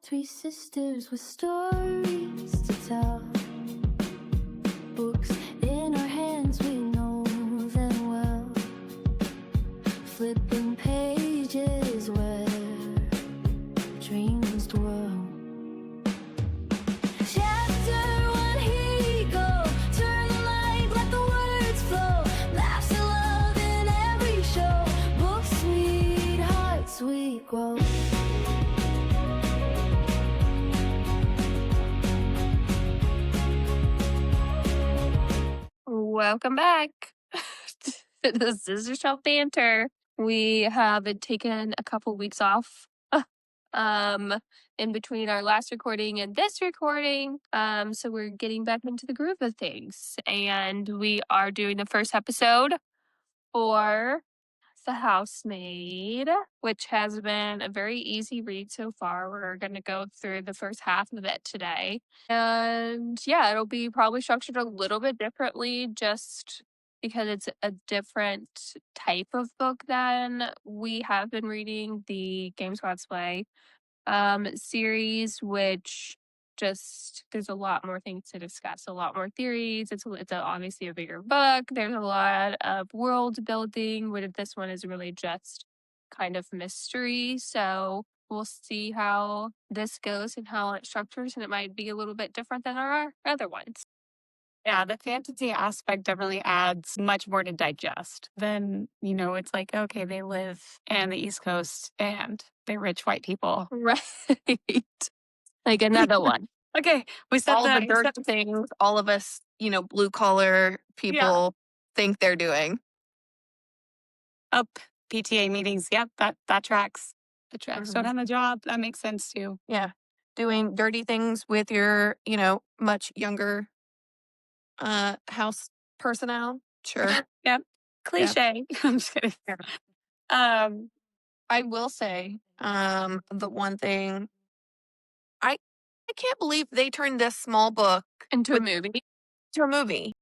Three sisters with stories to tell. Books in our hands, we know them well. Flipping pages where dreams dwell. Chapter one, here you go. Turn the light, let the words flow. Laughs and love in every show. Books, sweethearts, we grow. Welcome back to the Scissor Shelf Banter. We have taken a couple weeks off in between our last recording and this recording. So we're getting back into the groove of things. And we are doing the first episode for The Housemaid, which has been a very easy read so far. We're going to go through the first half of it today. And yeah, it'll be probably structured a little bit differently just because it's a different type of book than we have been reading, the Games God's Play series, which just there's a lot more things to discuss, a lot more theories. It's obviously a bigger book. There's a lot of world building, where this one is really just kind of mystery. So we'll see how this goes and how it structures, and it might be a little bit different than our other ones. Yeah, the fantasy aspect definitely adds much more to digest. Then, it's like, okay, they live in the East Coast and they're rich white people. Right. Like another one. Okay, we said all the dirt things all of us, blue collar people think they're doing. Up PTA meetings. Yep, that tracks. That tracks. Don't Mhm. have a job. That makes sense too. Yeah. Doing dirty things with your, much younger house personnel. Sure. Yep. Cliche. I'm just kidding. I will say, the one thing I can't believe they turned this small book Into a movie. to a movie.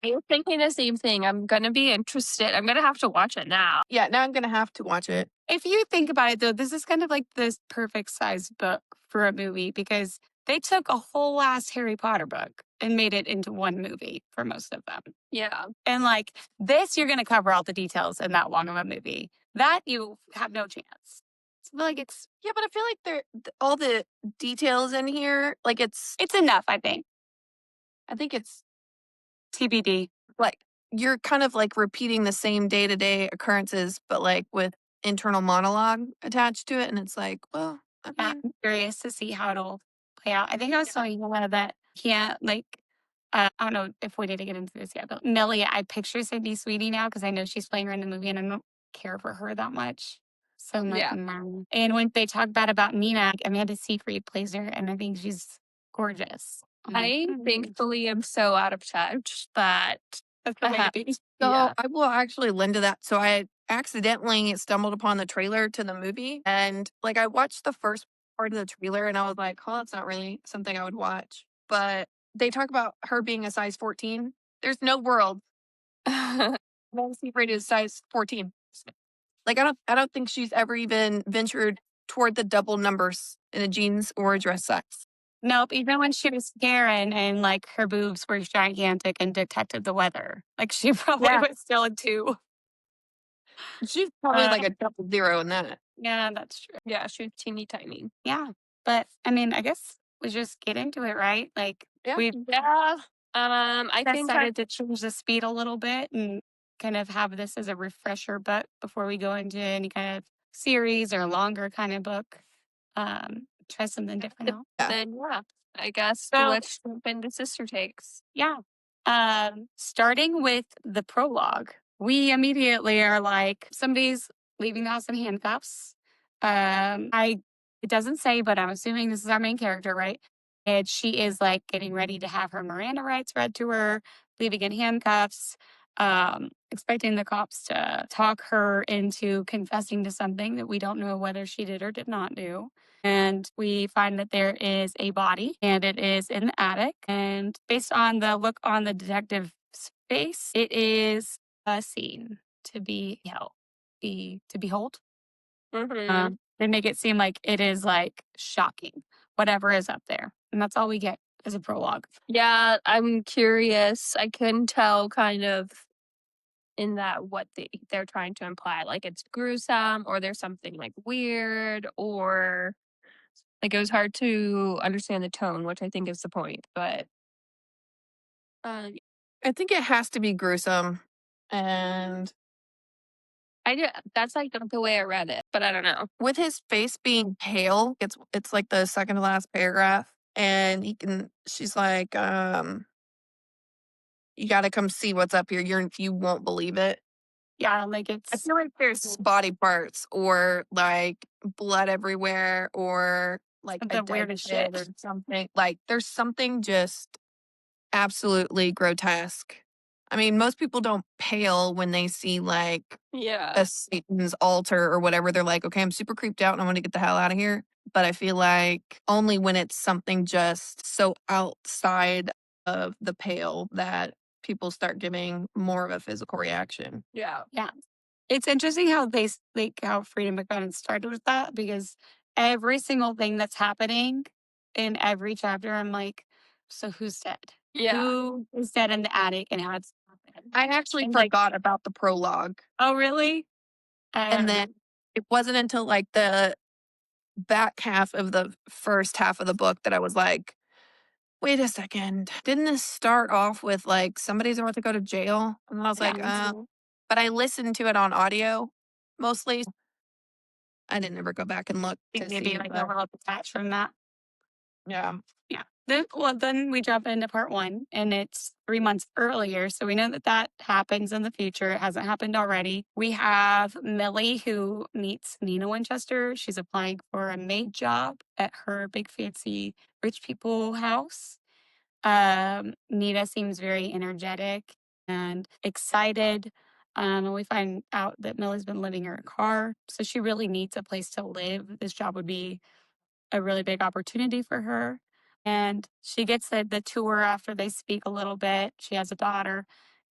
I was thinking the same thing. I'm gonna be interested. I'm gonna have to watch it now. Yeah, now I'm gonna have to watch it. If you think about it, though, this is kind of like this perfect size book for a movie because they took a whole last Harry Potter book and made it into one movie for most of them. Yeah. And like this, you're going to cover all the details in that long of a movie. That you have no chance. So I feel like it's but I feel like all the details in here, like it's enough, I think. I think it's TBD. like you're kind of like repeating the same day-to-day occurrences, but like with internal monologue attached to it. And it's like, well, I'm curious to see how it'll play out. I think I was telling you that I don't know if we need to get into this yet, but Millie, I picture Sydney Sweeney now because I know she's playing her in the movie and I don't care for her that much. So I'm like, "Mm." And when they talk about Nina, Amanda Seyfried plays her, and I think she's gorgeous. I thankfully am so out of touch that That's the way to be. So I will actually lend to that. So I accidentally stumbled upon the trailer to the movie, and like I watched the first part of the trailer and I was like, oh, that's not really something I would watch. But they talk about her being a size 14. There's no world Amanda Seyfried is size 14. Like I don't think she's ever even ventured toward the double numbers in a jeans or a dress size. Nope. Even when she was Karen and like her boobs were gigantic and detected the weather, like she probably was still a 2. She's probably like a double zero in that. Yeah, that's true. yeah, she was teeny tiny. Yeah. But I mean, I guess we just get into it, right? Like we've I think decided to change the speed a little bit and kind of have this as a refresher book before we go into any kind of series or longer kind of book. Try something different out. Then I guess So- let's jump into Sister Takes. Yeah. Starting with the prologue, we immediately are like, somebody's leaving the house in handcuffs. It doesn't say, but I'm assuming this is our main character, right? And she is like getting ready to have her Miranda rights read to her, leaving in handcuffs, expecting the cops to talk her into confessing to something that we don't know whether she did or did not do. And we find that there is a body and it is in the attic. And based on the look on the detective's face, it is a scene to behold. Mm-hmm. They make it seem like it is like shocking, whatever is up there. And that's all we get as a prologue. Yeah, I'm curious. I couldn't tell kind of in that what they're trying to imply. Like it's gruesome or there's something like weird or like it was hard to understand the tone, which I think is the point. But I think it has to be gruesome. And that's like the way I read it, but I don't know. with his face being pale, it's like the second to last paragraph. And she's like, you gotta come see what's up here. You won't believe it. Yeah, like I it's feel like there's body parts or like blood everywhere or like a the dead weirdest kid or shit. something. Like there's something just absolutely grotesque. I mean, most people don't pale when they see like Yeah. a Satan's altar or whatever. They're like, okay, I'm super creeped out and I want to get the hell out of here. But I feel like only when it's something just so outside of the pale that people start giving more of a physical reaction. Yeah. Yeah. It's interesting how how Freida McFadden started with that because every single thing that's happening in every chapter, I'm like, so who's dead? Yeah. Who is dead in the attic and how it's happened? I actually And, like, forgot about the prologue. oh, really? And then it wasn't until like the back half of the first half of the book that I was like, wait a second. Didn't this start off with like somebody's about to go to jail? And I was like, Yeah. but I listened to it on audio mostly. I didn't ever go back and look to maybe see. like a But little detached from that. yeah. Yeah. Then we jump into part 1, and it's 3 months earlier. So we know that that happens in the future. It hasn't happened already. We have Millie, who meets Nina Winchester. She's applying for a maid job at her big fancy rich people house. Nina seems very energetic and excited. And we find out that Millie's been living in her car. So she really needs a place to live. This job would be a really big opportunity for her. And she gets the tour after they speak a little bit. She has a daughter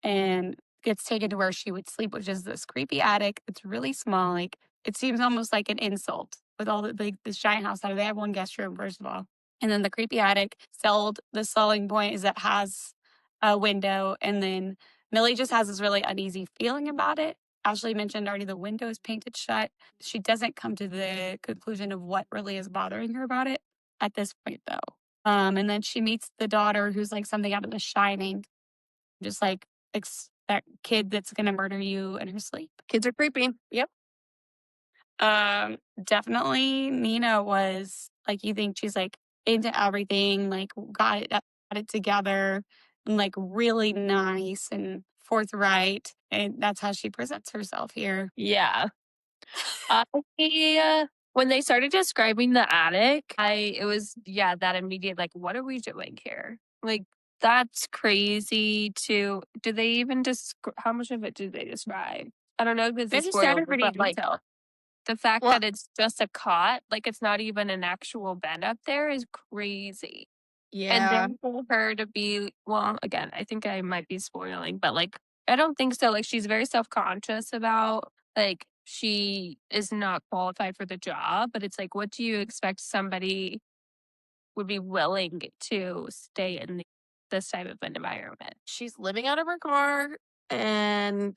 and gets taken to where she would sleep, which is this creepy attic. It's really small. Like it seems almost like an insult with all this giant house. They have one guest room, first of all. And then the creepy attic the selling point is that it has a window. And then Millie just has this really uneasy feeling about it. Ashley mentioned already the window is painted shut. She doesn't come to the conclusion of what really is bothering her about it at this point, though. And then she meets the daughter who's like something out of The Shining, just like that kid that's going to murder you in her sleep. Kids are creepy. Yep. Definitely Nina was like, you think she's like into everything, like got it together and like really nice and forthright. And that's how she presents herself here. Yeah. When they started describing the attic, it was that immediate like, what are we doing here? Like that's crazy. Do they even how much of it do they describe? I don't know if it's They a just spoiler, sounded pretty but like detailed. the fact Well- that it's just a cot, like it's not even an actual bed up there, is crazy. Yeah. And then for her to be, well, again, I think I might be spoiling, but like, I don't think so. Like, she's very self conscious about, like, she is not qualified for the job, but it's like, what do you expect somebody would be willing to stay in this type of an environment? She's living out of her car and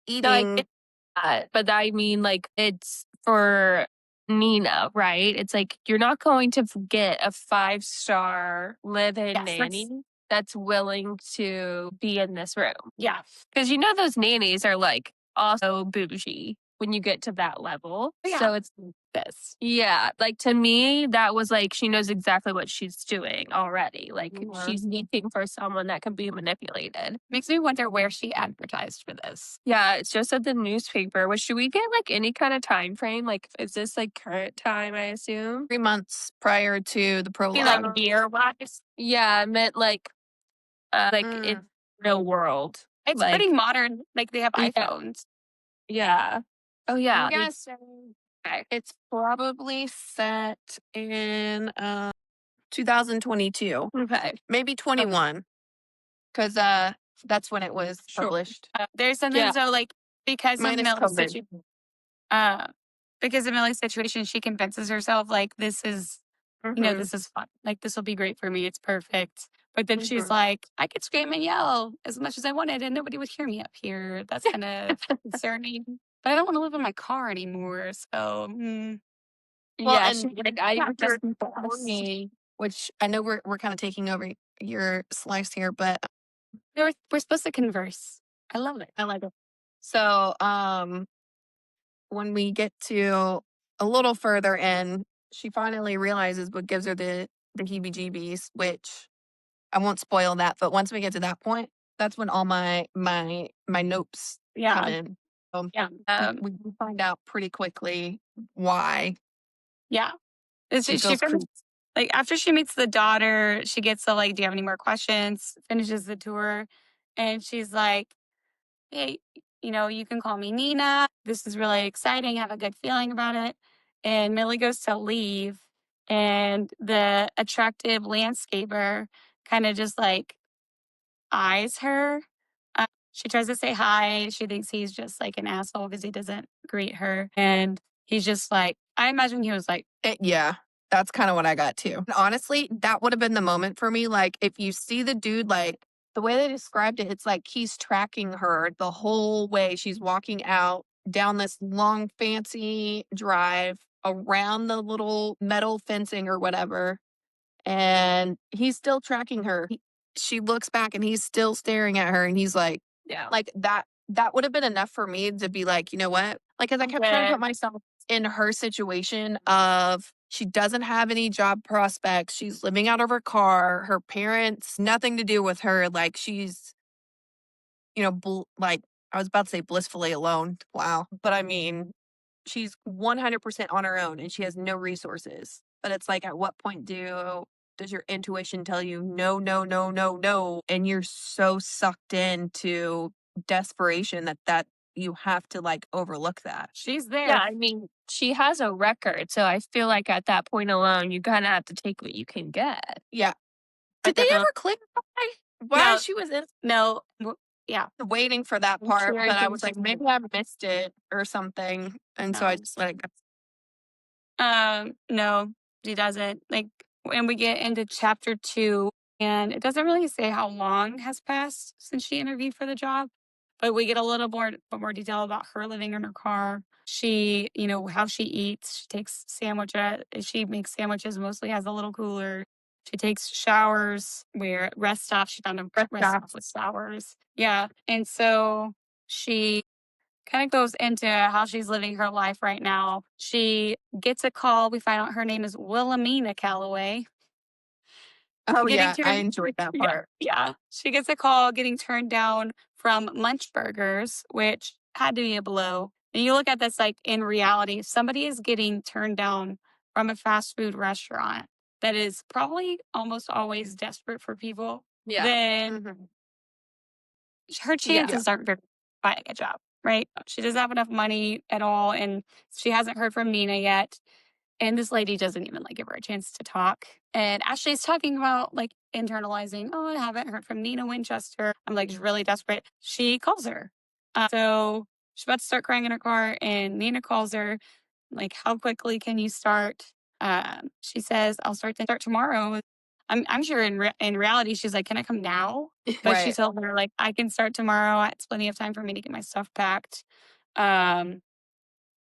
No, I eating. get that, but I mean, like, it's for Nina, right? It's like you're not going to get a 5-star live-in Yes, nanny that's willing to be in this room. Yeah. Because you know those nannies are like also bougie when you get to that level. Yeah. So it's this. Yeah. Like to me, that was like she knows exactly what she's doing already. Like she's looking for someone that can be manipulated. Makes me wonder where she advertised for this. Yeah, it's just at the newspaper. Should we get like any kind of time frame? Like, is this like current time? I assume. 3 months prior to the prologue. Like year wise. Yeah, I meant like in real world. It's like, pretty modern. Like they have Yeah. iPhones. Yeah. Oh yeah. I'm gonna say it's probably set in 2022, Okay. maybe 21, because that's when it was Sure. published. There's something Yeah. so like because Minus of Millie's COVID. situation. because in Millie's situation, she convinces herself like this is, Mhm. this is fun. Like this will be great for me. It's perfect. But then she's Mhm. like, I could scream and yell as much as I wanted, and nobody would hear me up here. That's kind of concerning. But I don't want to live in my car anymore. So Well, Yeah, and she's like, "I would after just be boss." me, which I know we're kind of taking over your slice here, but we're supposed to converse. I love it. I like it. So, when we get to a little further in, she finally realizes what gives her the heebie-jeebies, which I won't spoil that. But once we get to that point, that's when all my nopes come Yeah. in. Yeah. We find out pretty quickly why Yeah. she She feels finishes, creepy. like after she meets the daughter, she gets to like, do you have any more questions? Finishes the tour, and she's like, hey, you can call me Nina. This is really exciting. I have a good feeling about it. And Millie goes to leave, and the attractive landscaper kind of just like eyes her. She tries to say hi. She thinks he's just like an asshole because he doesn't greet her. And he's just like, I imagine he was like, Yeah, that's kind of what I got too. And honestly, that would have been the moment for me. Like, if you see the dude, like the way they described it, it's like he's tracking her the whole way. She's walking out down this long, fancy drive around the little metal fencing or whatever. And he's still tracking her. She looks back and he's still staring at her. And he's Yeah. like that would have been enough for me to be like, you know what? Like, cause I kept trying to put myself in her situation of she doesn't have any job prospects. She's living out of her car. Her parents, nothing to do with her. Like she's, like I was about to say blissfully alone. Wow. But I mean, she's 100% on her own and she has no resources. But it's like, at what point does your intuition tell you no, no, no, no, no, and you're so sucked into desperation that you have to like overlook that. she's Yeah, there. I mean, she has a record, so I feel like at that point alone, you kinda have to take what you can get. Yeah. I Did they definitely, ever clarify why no, she was in no, yeah, waiting for that I'm part? sure But I was things like, maybe I missed it or something, and so I no. just let it go. No, she doesn't. Like when we get into chapter 2, and it doesn't really say how long has passed since she interviewed for the job, but we get a little more detail about her living in her car. She, how she eats. She takes sandwiches. She makes sandwiches mostly, has a little cooler. She takes showers where rest stops. She found a rest stop with showers. Yeah. And so she kind of goes into how she's living her life right now. She gets a call. We find out her name is Wilhelmina Calloway. Oh Getting yeah, I turned, enjoyed that yeah, part. yeah. She gets a call getting turned down from Munch Burgers, which had to be a blow. And you look at this like in reality, if somebody is getting turned down from a fast food restaurant that is probably almost always desperate for people, Yeah. then Mhm. her Yeah. chances aren't good finding a job, right? She doesn't have enough money at all, and she hasn't heard from Nina yet. And this lady doesn't even like give her a chance to talk. And Ashley's talking about like internalizing. Oh, I haven't heard from Nina Winchester. I'm like really desperate. She calls her. So she's about to start crying in her car, and Nina calls her. Like, how quickly can you start? She says, I'll start tomorrow. I'm sure in reality, she's like, can I come now? But she Right. told her, like, I can start tomorrow. It's plenty of time for me to get my stuff packed. Um,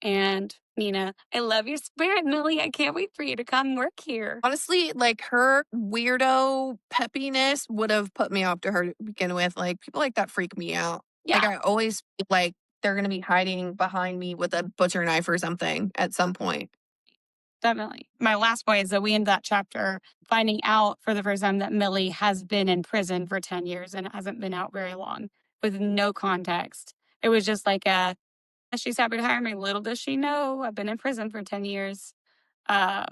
and Nina, I love your spirit, Millie. I can't wait for you to come work here. Honestly, like her weirdo peppiness would have put me off to her to begin with. Like people like that freak me out. Like Yeah, I always feel like they're gonna be hiding behind me with a butcher knife or something at some point. definitely. My last point is that we end that chapter finding out for the first time that Millie has been in prison for 10 years and hasn't been out very long with no context. It was just like she's happy to hire me. Little does she know I've been in prison for 10 years. Um,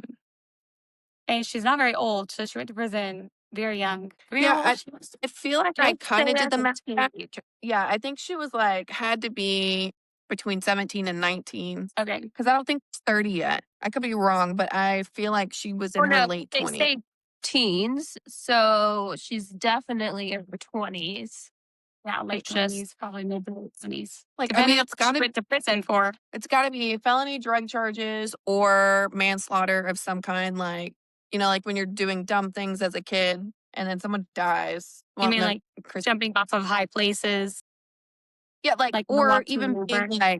and she's not very old, so she went to prison very young. Do we know Yeah, how old she was? I feel like I Don't kind say of did as the a math. teenager. Yeah, I think she was like had to be between 17 and 19 Okay. because I don't think she's 30 yet. I could be wrong, but I feel like she was Oh, in her no, late they 20s. say teens, so she's definitely in her 20s. Yeah, late It's just- 20s, probably mid to late 20s. Like, I Depending mean, on it's what gotta she went to prison for. it's gotta be felony drug charges or manslaughter of some kind, like, like when you're doing dumb things as a kid and then someone dies. You mean no, like jumping off of high places? yeah, like or walking even over?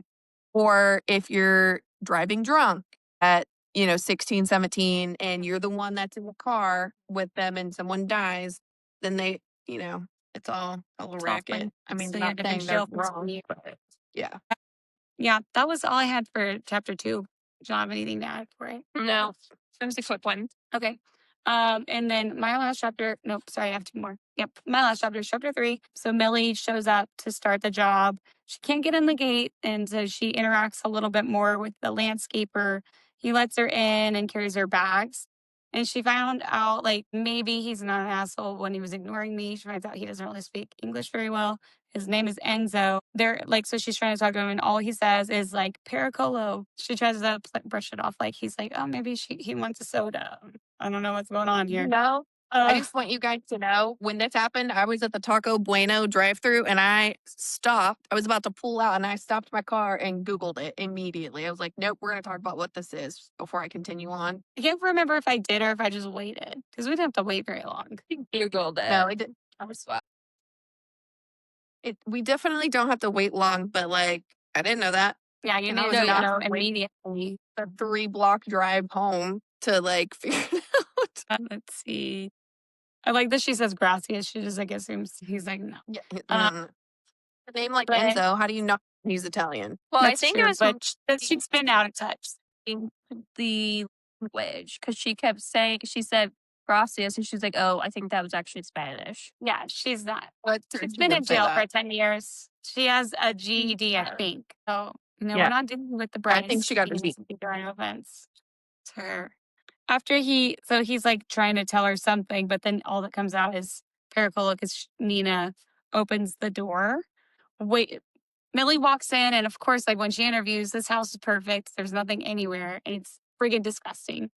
or if you're driving drunk at, 16, 17, and you're the one that's in the car with them and someone dies, then they, it's all a little It's all racket. fun. I mean, So not yeah, different saying they're jail for wrong, you. but yeah. Yeah, that was all I had for chapter 2. Do you have anything to add for it? No, it was a quick one. Okay. And then my last chapter, nope, sorry, I have 2 more. Yep. My last chapter is chapter 3. So Millie shows up to start the job. She can't get in the gate. And so she interacts a little bit more with the landscaper. He lets her in and carries her bags. And she found out like maybe he's not an asshole when he was ignoring me. She finds out he doesn't really speak English very well. His name is Enzo. So she's trying to talk to him, and all he says is like Pericolo. She tries to brush it off, like he's like, oh, maybe he wants a soda. I don't know what's going on here. No, I Uh, just want you guys to know when this happened, I was at the Taco Bueno drive-thru and I stopped. I was about to pull out and I stopped my car and Googled it immediately. I was like, nope, we're going to talk about what this is before I continue on. I can't remember if I did or if I just waited because we didn't have to wait very long. You Googled it. No, it didn't. I was fine. We definitely don't have to wait long, but like, I didn't know that. Yeah, you And I need was to not know waiting immediately. a 3-block drive home to like figure it out. Let's see. I like that she says gracias. She just like assumes he's like no. Yeah, Uh, a name like but- Enzo, how do you not he's Italian? Well, I That's think true, it was but she's been out of touch. the language because she kept saying she said gracias and she's like, oh, I think that was actually Spanish. Yeah, she's not. What She's been in jail for 10 years. She has a GED, I Yeah. think. So, Yeah. we're not dealing with the I bride. think she got a D. No offense to her. After he's like trying to tell her something, but then all that comes out is Pericola because Nina opens the door. Millie walks in, and of course, like when she interviews, this house is perfect. There's nothing anywhere, and it's friggin' disgusting.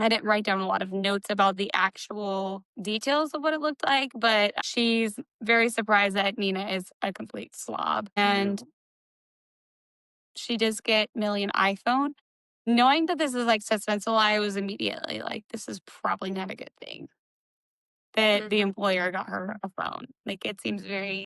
I didn't write down a lot of notes about the actual details of what it looked like, but she's very surprised that Nina is a complete slob. And she does get Millie an iPhone. Knowing that this is like suspenseful, I was immediately like, this is probably not a good thing. That the employer got her a phone. Like it seems very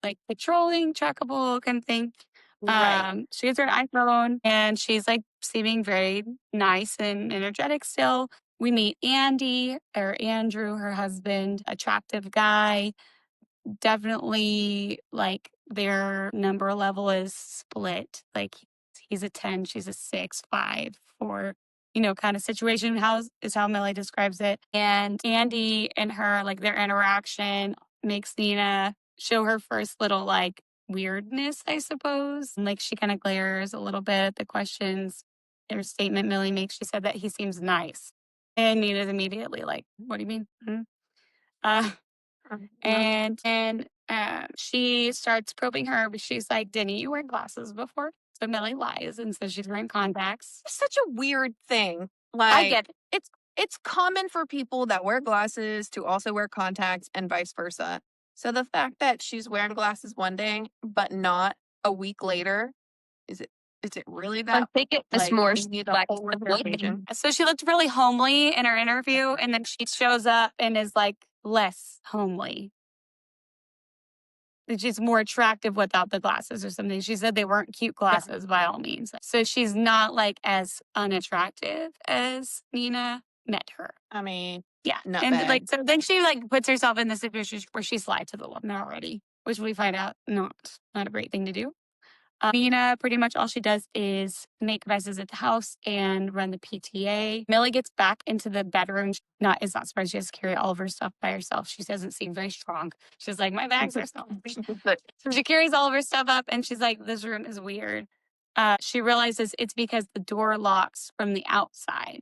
like patrolling, trackable kind of thing. Right. She gets her an iPhone and she's like seeming very nice and energetic still. We meet Andy or Andrew, her husband, attractive guy. Definitely like their number level is split. Like he's a 10, she's a 6, 5, 4, kind of situation. Is how Millie describes it. And Andy and her, like their interaction makes Nina show her first little like weirdness, I suppose. Like she kind of glares a little bit at the questions. Her statement Millie makes, she said that he seems nice. And Nina's immediately like, what do you mean? And then she starts probing her, but she's like, didn't you wear glasses before? So Millie lies and says she's wearing contacts. It's such a weird thing. Like I get it. it's common for people that wear glasses to also wear contacts and vice versa. So the fact that she's wearing glasses one day but not a week later, is it really that? I think it's like, more you need a like whole interrogation? So she looked really homely in her interview, and then she shows up and is like less homely. She's more attractive without the glasses or something. She said they weren't cute glasses by all means. So she's not like as unattractive as Nina met her. I mean, Yeah. not and bad. like so then she like puts herself in the situation where she's lied to the woman already, which we find out not a great thing to do. Nina, pretty much all she does is make messes at the house and run the PTA. Millie gets back into the bedroom. Is not surprised she has to carry all of her stuff by herself. She doesn't seem very strong. She's like, my bags are so heavy. So she carries all of her stuff up and she's like, this room is weird. She realizes it's because the door locks from the outside.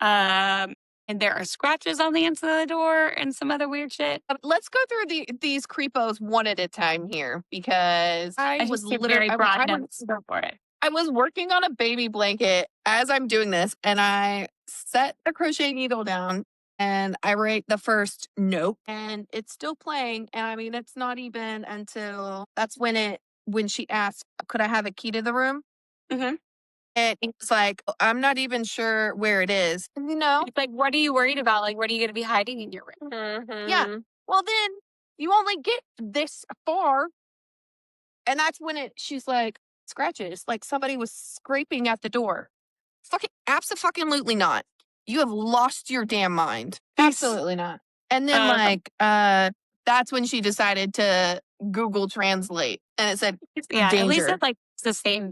And there are scratches on the inside of the door and some other weird shit. Let's go through these creepos one at a time here because I was just took literally very broad notes. Go for it. I was working on a baby blanket as I'm doing this, and I set the crochet needle down And I rate the first note, and it's still playing. And I mean, it's not even until that's when she asked, "Could I have a key to the room?" Mm-hmm. And it's like, "I'm not even sure where it is." And, It's like, what are you worried about? Like, what are you going to be hiding in your room? yeah. Mm-hmm. Well, then you only get this far, and that's when she's like, scratches, like somebody was scraping at the door. Fucking abso-fucking-lutely not. You have lost your damn mind. Absolutely not. And then that's when she decided to Google Translate, and it said Yeah, at least danger. it's like the same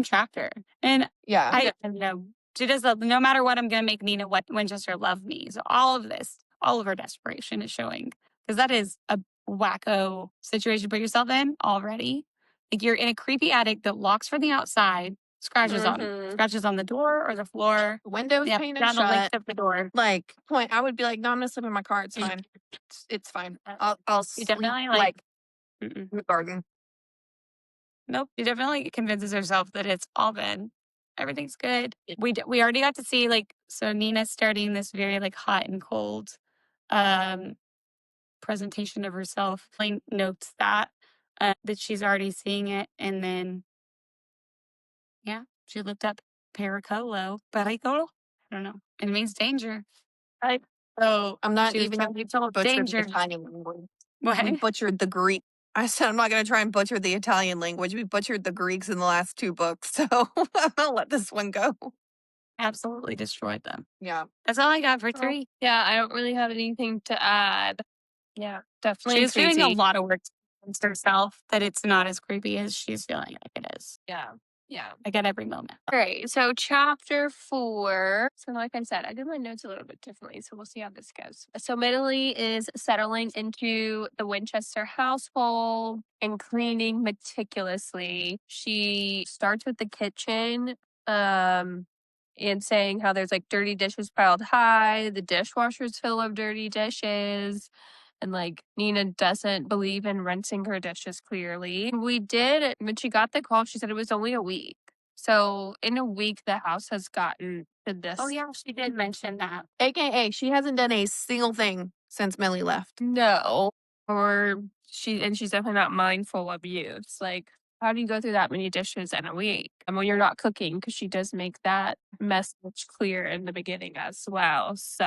chapter. And Yeah. I know she does. No matter what, I'm going to make Nina Winchester love me. So all of her desperation is showing, because that is a wacko situation to put yourself in already. Like, you're in a creepy attic that locks from the outside, scratches on the door or the floor, Windows painted down the length shut. of the door. Like, point, I would be like, no, I'm gonna sleep in my car. It's Yeah. fine. It's fine. I'll You sleep definitely like mm-mm. in the garden. Nope. She definitely convinces herself that it's all good. Everything's good. We already got to see, like, so Nina's starting this very like hot and cold presentation of herself. Like, notes that she's already seeing it, and then she looked up pericolo. I don't know. It means danger. Right. So I'm not She was even trying gonna to tell butcher danger. the Italian language. What? We butchered the Greek. I said I'm not gonna try and butcher the Italian language. We butchered the Greeks in the last 2 books, so I'll let this one go. Absolutely destroyed them. Yeah. That's all I got for 3. Yeah, I don't really have anything to add. Yeah, definitely She's doing a crazy. lot of work to convince herself that it's not as creepy as she's feeling like it is. Yeah. Yeah. Like, at every moment. All right. So chapter 4. So like I said, I did my notes a little bit differently. So we'll see how this goes. So Millie is settling into the Winchester household and cleaning meticulously. She starts with the kitchen. And saying how there's like dirty dishes piled high, the dishwasher's full of dirty dishes, and like Nina doesn't believe in rinsing her dishes clearly. We did, when she got the call, she said it was only a week. So in a week, the house has gotten to this. Oh, yeah, she did mention that. AKA, she hasn't done a single thing since Millie left. No. Or she's definitely not mindful of use. Like, how do you go through that many dishes in a week? And when you're not cooking, because she does make that message clear in the beginning as well. So,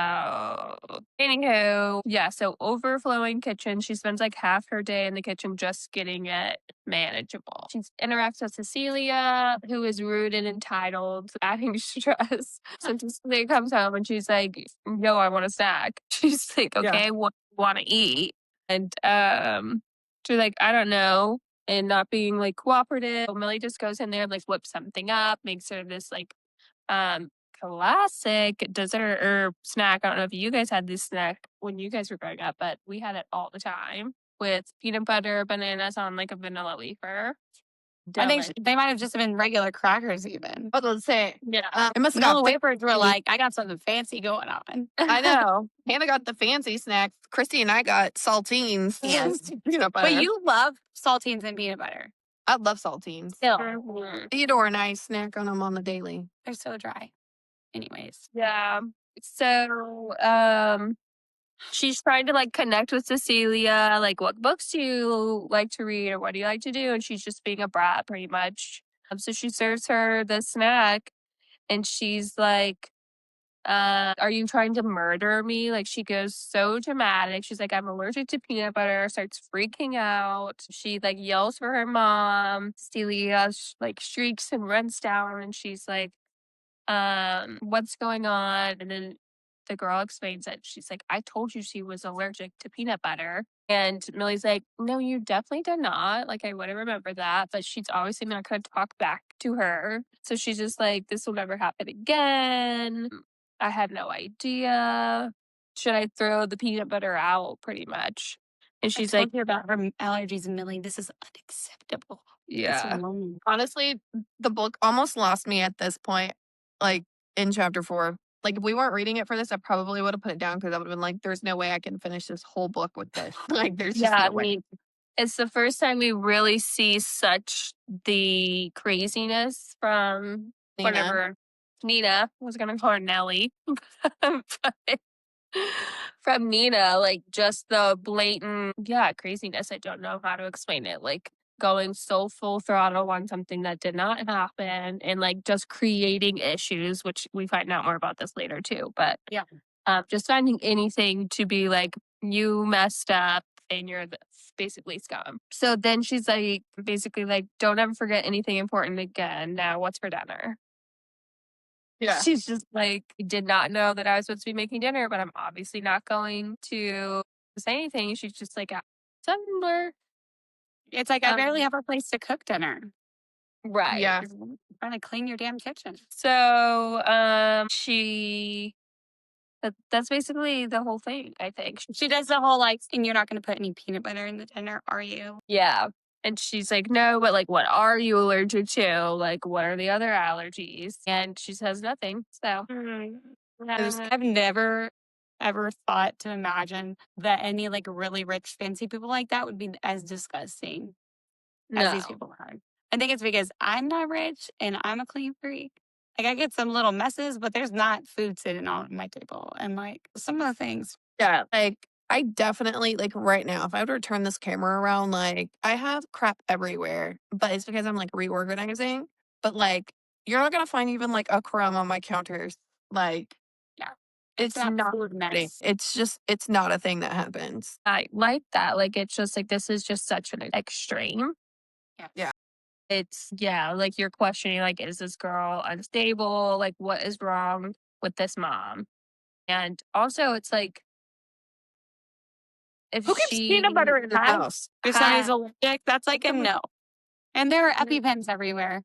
anywho, yeah, so overflowing kitchen. She spends like half her day in the kitchen just getting it manageable. She interacts with Cecilia, who is rude and entitled, adding stress. So Cecilia comes home and she's like, yo, I want a snack. She's like, okay, what do you want to eat? And she's like, I don't know. And not being like cooperative. So Millie just goes in there, like whips something up, makes her this like classic dessert or snack. I don't know if you guys had this snack when you guys were growing up, but we had it all the time with peanut butter, bananas on like a vanilla wafer. I think they might have just been regular crackers even. I was gonna say, Yeah. it must have Vanilla got wafers were like, I got something fancy going on. I know. Hannah got the fancy snacks. Christy and I got saltines and peanut butter. But you love saltines and peanut butter. I love saltines. Still, Mhm. Theodore and I snack on them on the daily. they're so dry. Anyways. Yeah. So, she's trying to like connect with Cecilia, like what books do you like to read or what do you like to do? And she's just being a brat pretty much. So she serves her the snack and she's like, are you trying to murder me? Like she goes so dramatic. She's like, I'm allergic to peanut butter, starts freaking out. She like yells for her mom. Cecilia like shrieks and runs down and she's like, what's going on? And then the girl explains it. She's like, I told you she was allergic to peanut butter. And Millie's like, no, you definitely did not. Like, I wouldn't remember that. But she's obviously not going to talk back to her. So she's just like, this will never happen again. I had no idea. Should I throw the peanut butter out? Pretty much. And she's like, about her allergies, Millie. This is unacceptable. yeah. Honestly, the book almost lost me at this point, like in chapter 4. Like, if we weren't reading it for this, I probably would have put it down because I would have been like, there's no way I can finish this whole book with this. Like, there's just Yeah, no way. It's the first time we really see such the craziness from Nina. whatever Nina I was gonna call her Nellie. But from Nina, like just the blatant, craziness. I don't know how to explain it. Like going so full throttle on something that did not happen and like just creating issues, which we find out more about this later too. But Yeah. just finding anything to be like, you messed up and you're basically scum. So then she's like, basically like, don't ever forget anything important again. Now what's for dinner? Yeah. She's just like, I did not know that I was supposed to be making dinner, but I'm obviously not going to say anything. She's just like, somewhere. It's like, I barely Um, have a place to cook dinner. right. Yeah. Trying to clean your damn kitchen. So that's basically the whole thing, I think. She does the whole like, and you're not going to put any peanut butter in the dinner, are you? Yeah. And she's like, no, but like, what are you allergic to? Like, what are the other allergies? And she says nothing. So I've never ever thought to imagine that any like really rich, fancy people like that would be as disgusting as these no. people are. I think it's because I'm not rich and I'm a clean freak. Like I get some little messes, but there's not food sitting on my table. And like some of the things. Yeah. Like, I definitely, like, right now, if I were to turn this camera around, like, I have crap everywhere, but it's because I'm, like, reorganizing. But, like, you're not going to find even, like, a crumb on my counters. Like, Yeah. it's not not food happening. mess. It's just, it's not a thing that happens. I like that. Like, it's just like, this is just such an extreme. Yeah. It's, like you're questioning, like, is this girl unstable? Like, what is wrong with this mom? And also, it's like, if Who keeps she peanut butter in the had- house? If somebody's allergic, that's like a Someone- no. And there are Mhm. EpiPens everywhere.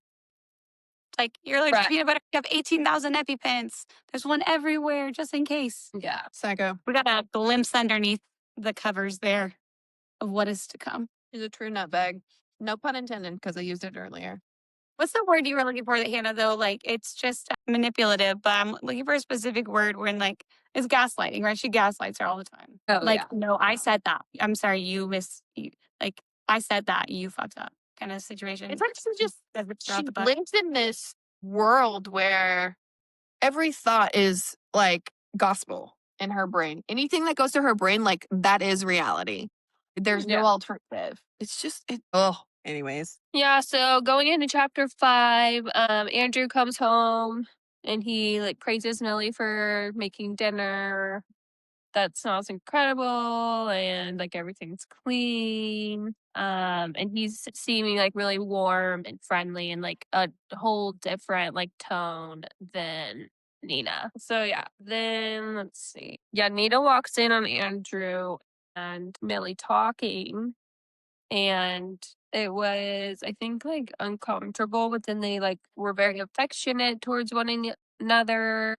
It's like, you're allergic to Right. peanut butter, you have 18,000 EpiPens. There's one everywhere just in case. Yeah. Psycho. We got a glimpse underneath the covers there of what is to come. She's a true nutbag. No pun intended, because I used it earlier. What's the word you were looking for, Hannah, though? Like, it's just manipulative, but I'm looking for a specific word when, like, it's gaslighting, right? She gaslights her all the time. Oh, like, yeah. no, I said that. I'm sorry, like, I said that, you fucked up kind of situation. It's like She she lives in this world where every thought is like gospel in her brain. Anything that goes to her brain, like that is reality. There's no Yeah. alternative. It's just anyways. Yeah, so going into chapter 5, Andrew comes home and he like praises Millie for making dinner. That smells incredible and like everything's clean. And he's seeming like really warm and friendly and like a whole different like tone than Nina. So yeah, then let's see. Yeah, Nina walks in on Andrew and Millie talking, and it was, I think, like uncomfortable, but then they like were very affectionate towards one another.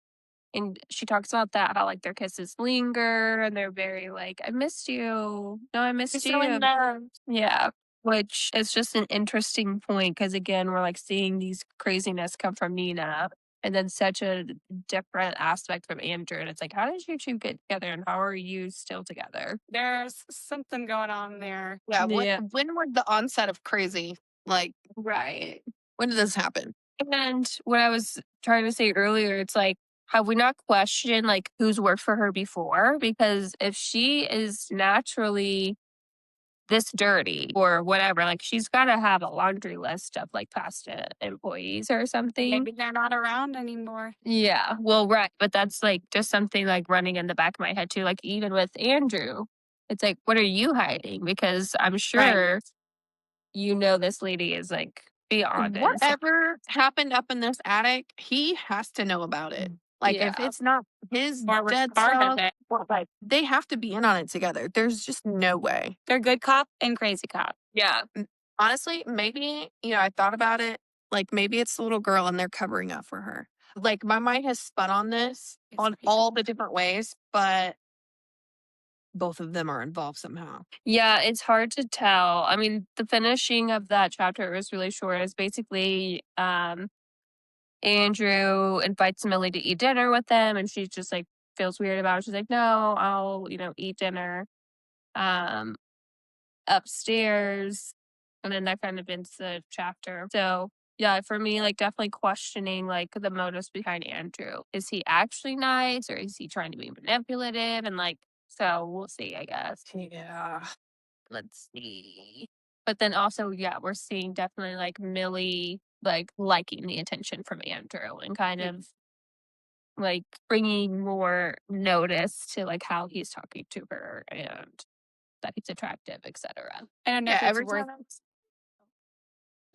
And she talks about that, how like their kisses linger and they're very like, I missed you. No, I missed so in you. love. Yeah. Which is just an interesting point because again, we're like seeing these craziness come from Nina and then such a different aspect from Andrew. And it's like, how did you two get together and how are you still together? There's something going on there. Yeah. Yeah. When were the onset of crazy? Like, Right. when did this happen? And what I was trying to say earlier, it's like, have we not questioned like who's worked for her before? Because if she is naturally this dirty or whatever, like she's got to have a laundry list of like past employees or something. Maybe they're not around anymore. Yeah, well, right. But that's like just something like running in the back of my head too. Like even with Andrew, it's like, what are you hiding? Because I'm sure you know this lady is like beyond it. Whatever happened up in this attic, he has to know about it. Like, if Yeah. it's not his Or dead part stuff, of it. like, they have to be in on it together. There's just no way. They're good cop and crazy cop. Yeah. Honestly, maybe, I thought about it. Like, maybe it's the little girl and they're covering up for her. Like, my mind has spun on this It's on crazy. all the different ways, but both of them are involved somehow. Yeah, it's hard to tell. I mean, the finishing of that chapter was really short. It's basically Andrew invites Millie to eat dinner with them and she's just like feels weird about it. She's like, no, I'll, eat dinner upstairs. And then that kind of ends the chapter. So yeah, for me, like definitely questioning like the motives behind Andrew. Is he actually nice or is he trying to be manipulative? And like, so we'll see, I guess. Yeah. Let's see. But then also, yeah, we're seeing definitely like Millie like liking the attention from Andrew and kind of like bringing more notice to like how he's talking to her and that he's attractive, etc. I don't know Yeah, if it's every worth. time.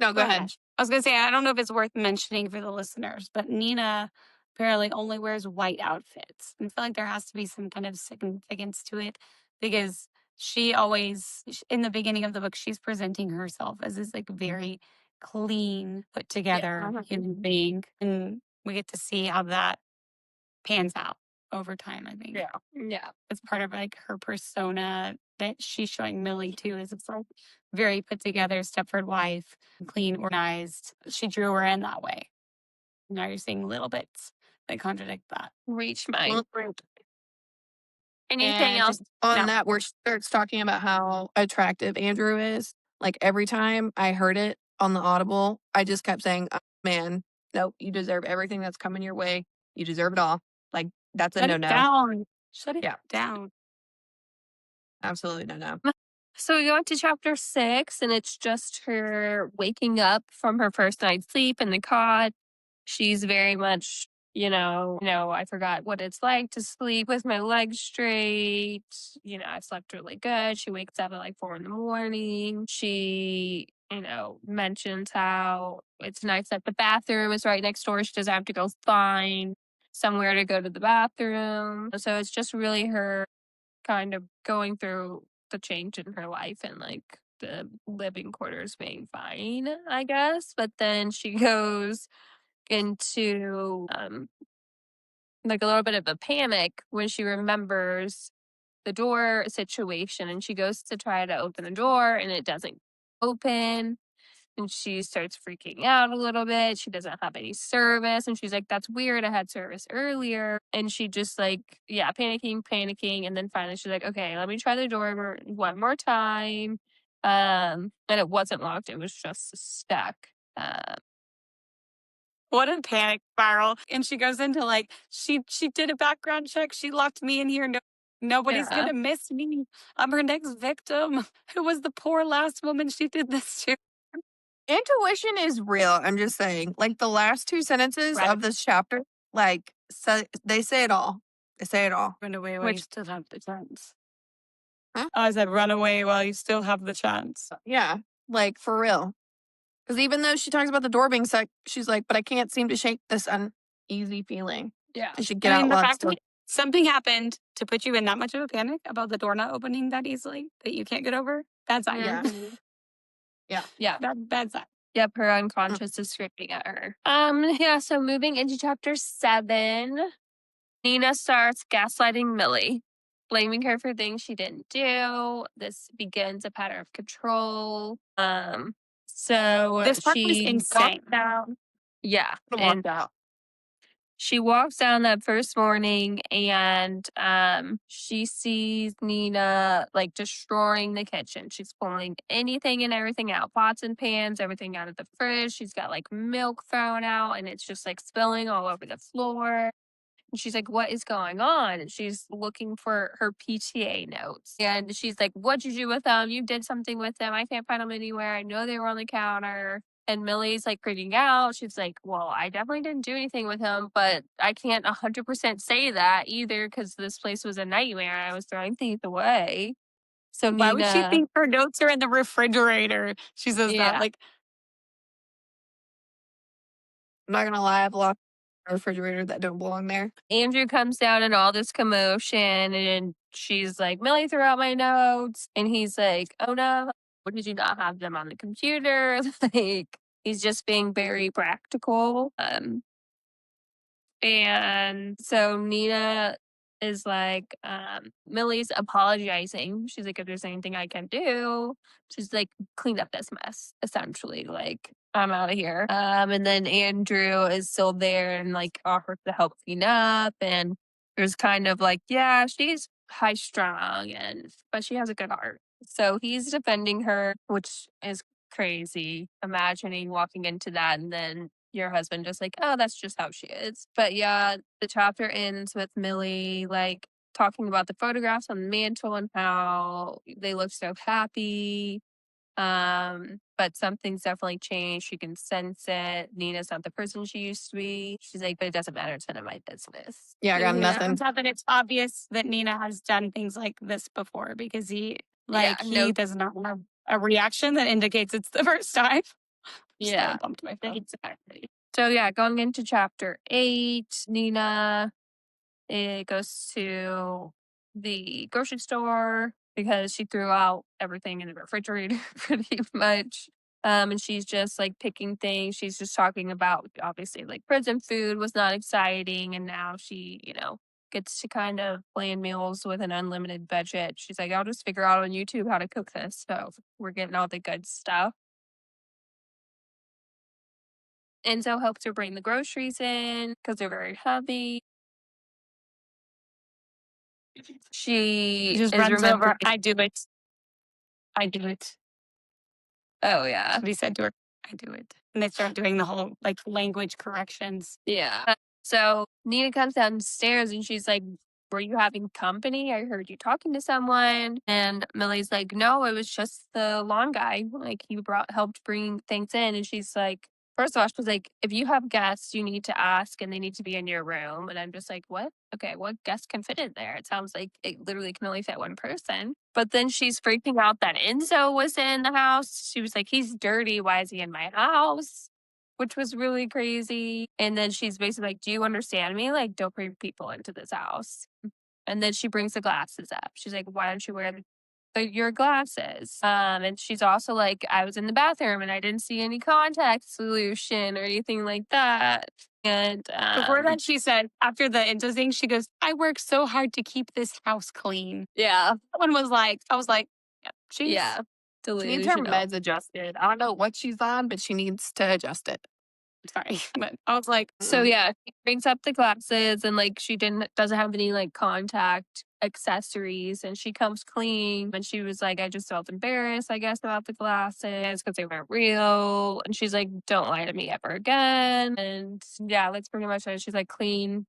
No, go ahead. I was gonna say I don't know if it's worth mentioning for the listeners, but Nina apparently only wears white outfits. I feel like there has to be some kind of significance to it because she always, in the beginning of the book, she's presenting herself as this like very clean, put together human being, and we get to see how that pans out over time. I think. Yeah. It's part of like her persona that she's showing Millie too. Is it's like very put together Stepford wife, clean, organized. She drew her in that way. Now you're seeing little bits that contradict that. Reach mine. Well, Anything and else? on No. that, where she starts talking about how attractive Andrew is. Like every time I heard it on the Audible, I just kept saying, "Oh, man, nope, you deserve everything that's coming your way. You deserve it all." Like that's a Shut no it no. down. Shut it Yeah, down. absolutely no no. So we go into chapter 6, and it's just her waking up from her first night's sleep in the cot. She's very much, I forgot what it's like to sleep with my legs straight. I slept really good. She wakes up at like 4 in the morning. She, mentions how it's nice that the bathroom is right next door. She doesn't have to go find somewhere to go to the bathroom. So it's just really her kind of going through the change in her life and like the living quarters being fine, I guess. But then she goes into like a little bit of a panic when she remembers the door situation, and she goes to try to open the door and it doesn't open, and she starts freaking out a little bit. She doesn't have any service, and she's like, that's weird, I had service earlier. And she just like, yeah, panicking, and then finally she's like, okay, let me try the door one more time. And it wasn't locked, it was just stuck. What a panic spiral. And she goes into like, she did a background check. She locked me in here. Nobody's Yeah. going to miss me. I'm her next victim. Who was the poor last woman she did this to? Intuition is real. I'm just saying. Like the last 2 sentences Right. of this chapter, like they say it all. They say it all. Run away while you Which still have the chance. Huh? I said, run away while you still have the chance. Yeah, like for real. Because even though she talks about the door being stuck, she's like, but I can't seem to shake this uneasy feeling. yeah. I should get I out mean, the while it's fact still. that something happened to put you in that much of a panic about the door not opening that easily that you can't get over, bad sign. Yeah. Yeah. Bad sign. Yep, her unconscious is screaming at her. Yeah, so moving into chapter 7, Nina starts gaslighting Millie, blaming her for things she didn't do. This begins a pattern of control. So This part was she insane. walked down. Yeah. And Walked out. she walks down that first morning and she sees Nina like destroying the kitchen. She's pulling anything and everything out, pots and pans, everything out of the fridge. She's got like milk thrown out and it's just like spilling all over the floor. And she's like, what is going on? And she's looking for her PTA notes. And she's like, what'd you do with them? You did something with them. I can't find them anywhere. I know they were on the counter. And Millie's like freaking out. She's like, well, I definitely didn't do anything with him, but I can't 100% say that either because this place was a nightmare. I was throwing things away. So Why would she Nina, think her notes are in the refrigerator? She says that yeah, like, I'm not gonna lie, I've locked a refrigerator that don't belong there. Andrew comes down in all this commotion and she's like, Millie threw out my notes. And he's like, oh no, what did you not have them on the computer? Like, he's just being very practical. And so Nina is like, Millie's apologizing. She's like, if there's anything I can do, she's like, clean up this mess, essentially. Like, I'm out of here. And then Andrew is still there and like offers to help clean up. And there's kind of like, yeah, she's high strung but she has a good heart. So he's defending her, which is crazy imagining walking into that and then your husband just like, oh, that's just how she is. But yeah, the chapter ends with Millie like talking about the photographs on the mantle and how they look so happy. But something's definitely changed. She can sense it. Nina's not the person she used to be. She's like, but it doesn't matter. It's none of my business. Yeah, I got It nothing. turns out that it's obvious that Nina has done things like this before because he does not have a reaction that indicates it's the first time. Just Yeah. bumped my phone. Exactly. So yeah, going into chapter 8, Nina goes to the grocery store because she threw out everything in the refrigerator pretty much. And she's just like picking things. She's just talking about obviously like prison food was not exciting, and now she, gets to kind of plan meals with an unlimited budget. She's like, I'll just figure out on YouTube how to cook this. So we're getting all the good stuff. Enzo helps her bring the groceries in because they're very heavy. She Just is runs over. remembering. I do it. I do it. Oh yeah. That's what he said to her. I do it. And they start doing the whole like language corrections. Yeah. So Nina comes downstairs and she's like, were you having company? I heard you talking to someone. And Millie's like, no, it was just the lawn guy. Like he helped bring things in. And she's like, first of all, she was like, if you have guests, you need to ask and they need to be in your room. And I'm just like, what? Okay, what guest can fit in there? It sounds like it literally can only fit one person. But then she's freaking out that Enzo was in the house. She was like, he's dirty. Why is he in my house? Which was really crazy. And then she's basically like, do you understand me? Like, don't bring people into this house. And then she brings the glasses up. She's like, why don't you wear your glasses? And she's also like, I was in the bathroom and I didn't see any contact solution or anything like that. And Before that, she said, after the Enzo thing, she goes, I work so hard to keep this house clean. yeah, That one was like, I was like, yeah, She needs her delusional. meds adjusted. I don't know what she's on, but she needs to adjust it. sorry. But I was like, So yeah, she brings up the glasses and like she doesn't have any like contact accessories, and she comes clean, and she was like, I just felt embarrassed, I guess, about the glasses because they weren't real. And she's like, don't lie to me ever again. And yeah, that's pretty much it. She's like, clean.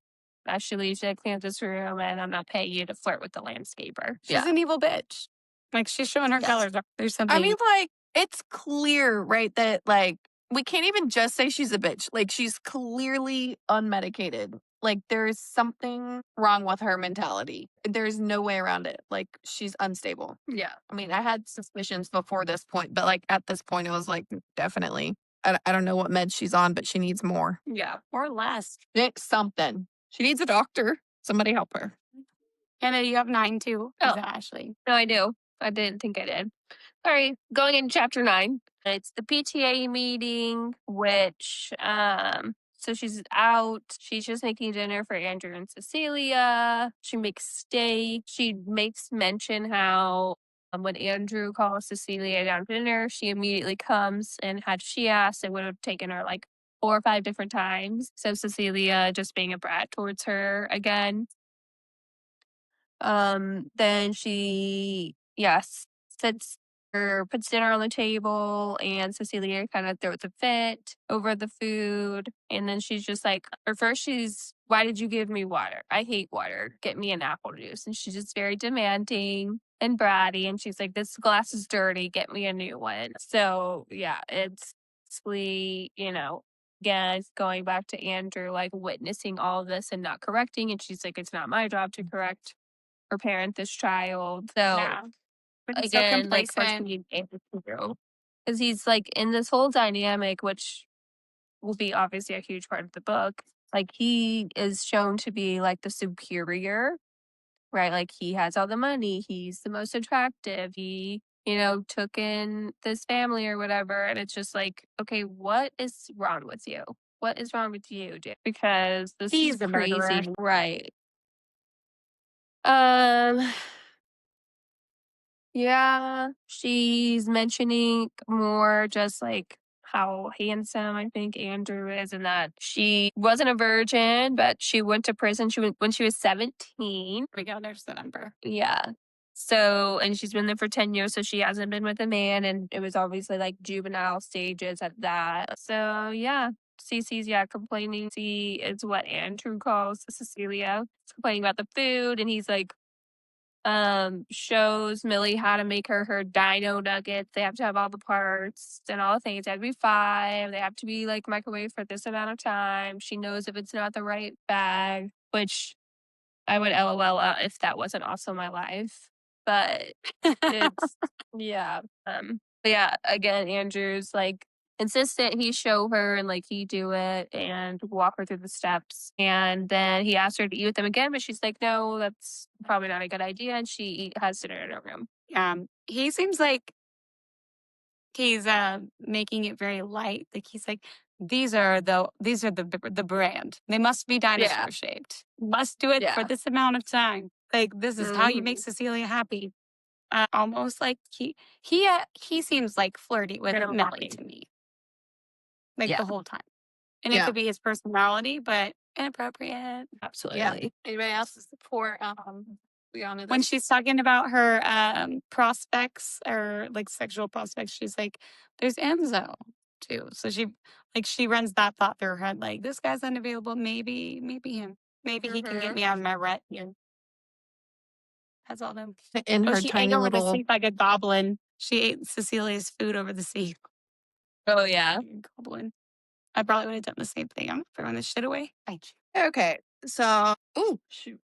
As she leaves, she like, clean up this room and I'm not paying you to flirt with the landscaper. she's an evil bitch. Like she's showing her Yes. colors. There's something. I mean, like, it's clear, right, that like we can't even just say she's a bitch. Like, she's clearly unmedicated. Like, there's something wrong with her mentality. There's no way around it. Like, she's unstable. Yeah. I mean, I had suspicions before this point, but like at this point, it was like, definitely. I don't know what meds she's on, but she needs more. Yeah. or less. Something. She needs a doctor. Somebody help her. Hannah, you have 9 too. Oh. Is that Ashley? No, I do. I didn't think I did. All right, going into chapter 9. It's the PTA meeting, which so she's out. She's just making dinner for Andrew and Cecilia. She makes steak. She makes mention how when Andrew calls Cecilia down to dinner, she immediately comes, and had she asked, it would have taken her like 4 or 5 different times. So Cecilia just being a brat towards her again. Then she, sits or puts dinner on the table, and Cecilia kind of throws a fit over the food. And then she's just like, or first why did you give me water? I hate water. Get me an apple juice. And she's just very demanding and bratty. And she's like, this glass is dirty. Get me a new one. So yeah, it's basically, again, it's going back to Andrew, like witnessing all of this and not correcting. And she's like, it's not my job to correct or parent this child. So Yeah. But he's so again, like complacent. because he's like in this whole dynamic, which will be obviously a huge part of the book. Like he is shown to be like the superior, right? Like he has all the money, he's the most attractive, he took in this family or whatever, and it's just like, okay, what is wrong with you? What is wrong with you, dude? Because this He's is the murderer. crazy, right? Yeah, she's mentioning more just like how handsome I think Andrew is, and that she wasn't a virgin, but she went to prison when she was 17. There we go. There's the number. Yeah. So, and she's been there for 10 years, so she hasn't been with a man, and it was obviously like juvenile stages at that. So, yeah. Cece's, complaining. C is what Andrew calls Cecilia. He's complaining about the food, and he's like, shows Millie how to make her dino nuggets. They have to have all the parts and all the things. They have to be 5. They have to be like microwave for this amount of time. She knows if it's not the right bag, which I would LOL if that wasn't also my life. But it's yeah. But yeah, again, Andrew's like insistent he show her and like he do it and walk her through the steps. And then he asked her to eat with him again, but she's like, no, that's probably not a good idea. And she has dinner in her room. He seems like he's making it very light. Like he's like, these are the brand. They must be dinosaur shaped. Must do it for this amount of time. Like this is how you make Cecilia happy. Almost like he seems like flirty with Melly to me. Like the whole time. And it could be his personality, but inappropriate. Absolutely. Yeah. Anybody else's support? When she's talking about her prospects or like sexual prospects, she's like, there's Enzo too. So she runs that thought through her head, like, this guy's unavailable, maybe him. Maybe he can get me out of my rut here. That's all them. In her She tiny ate over the little. sea like a goblin. She ate Cecilia's food over the sea. Oh yeah. Goblin. I probably would have done the same thing. I'm throwing this shit away. Okay, so shoot.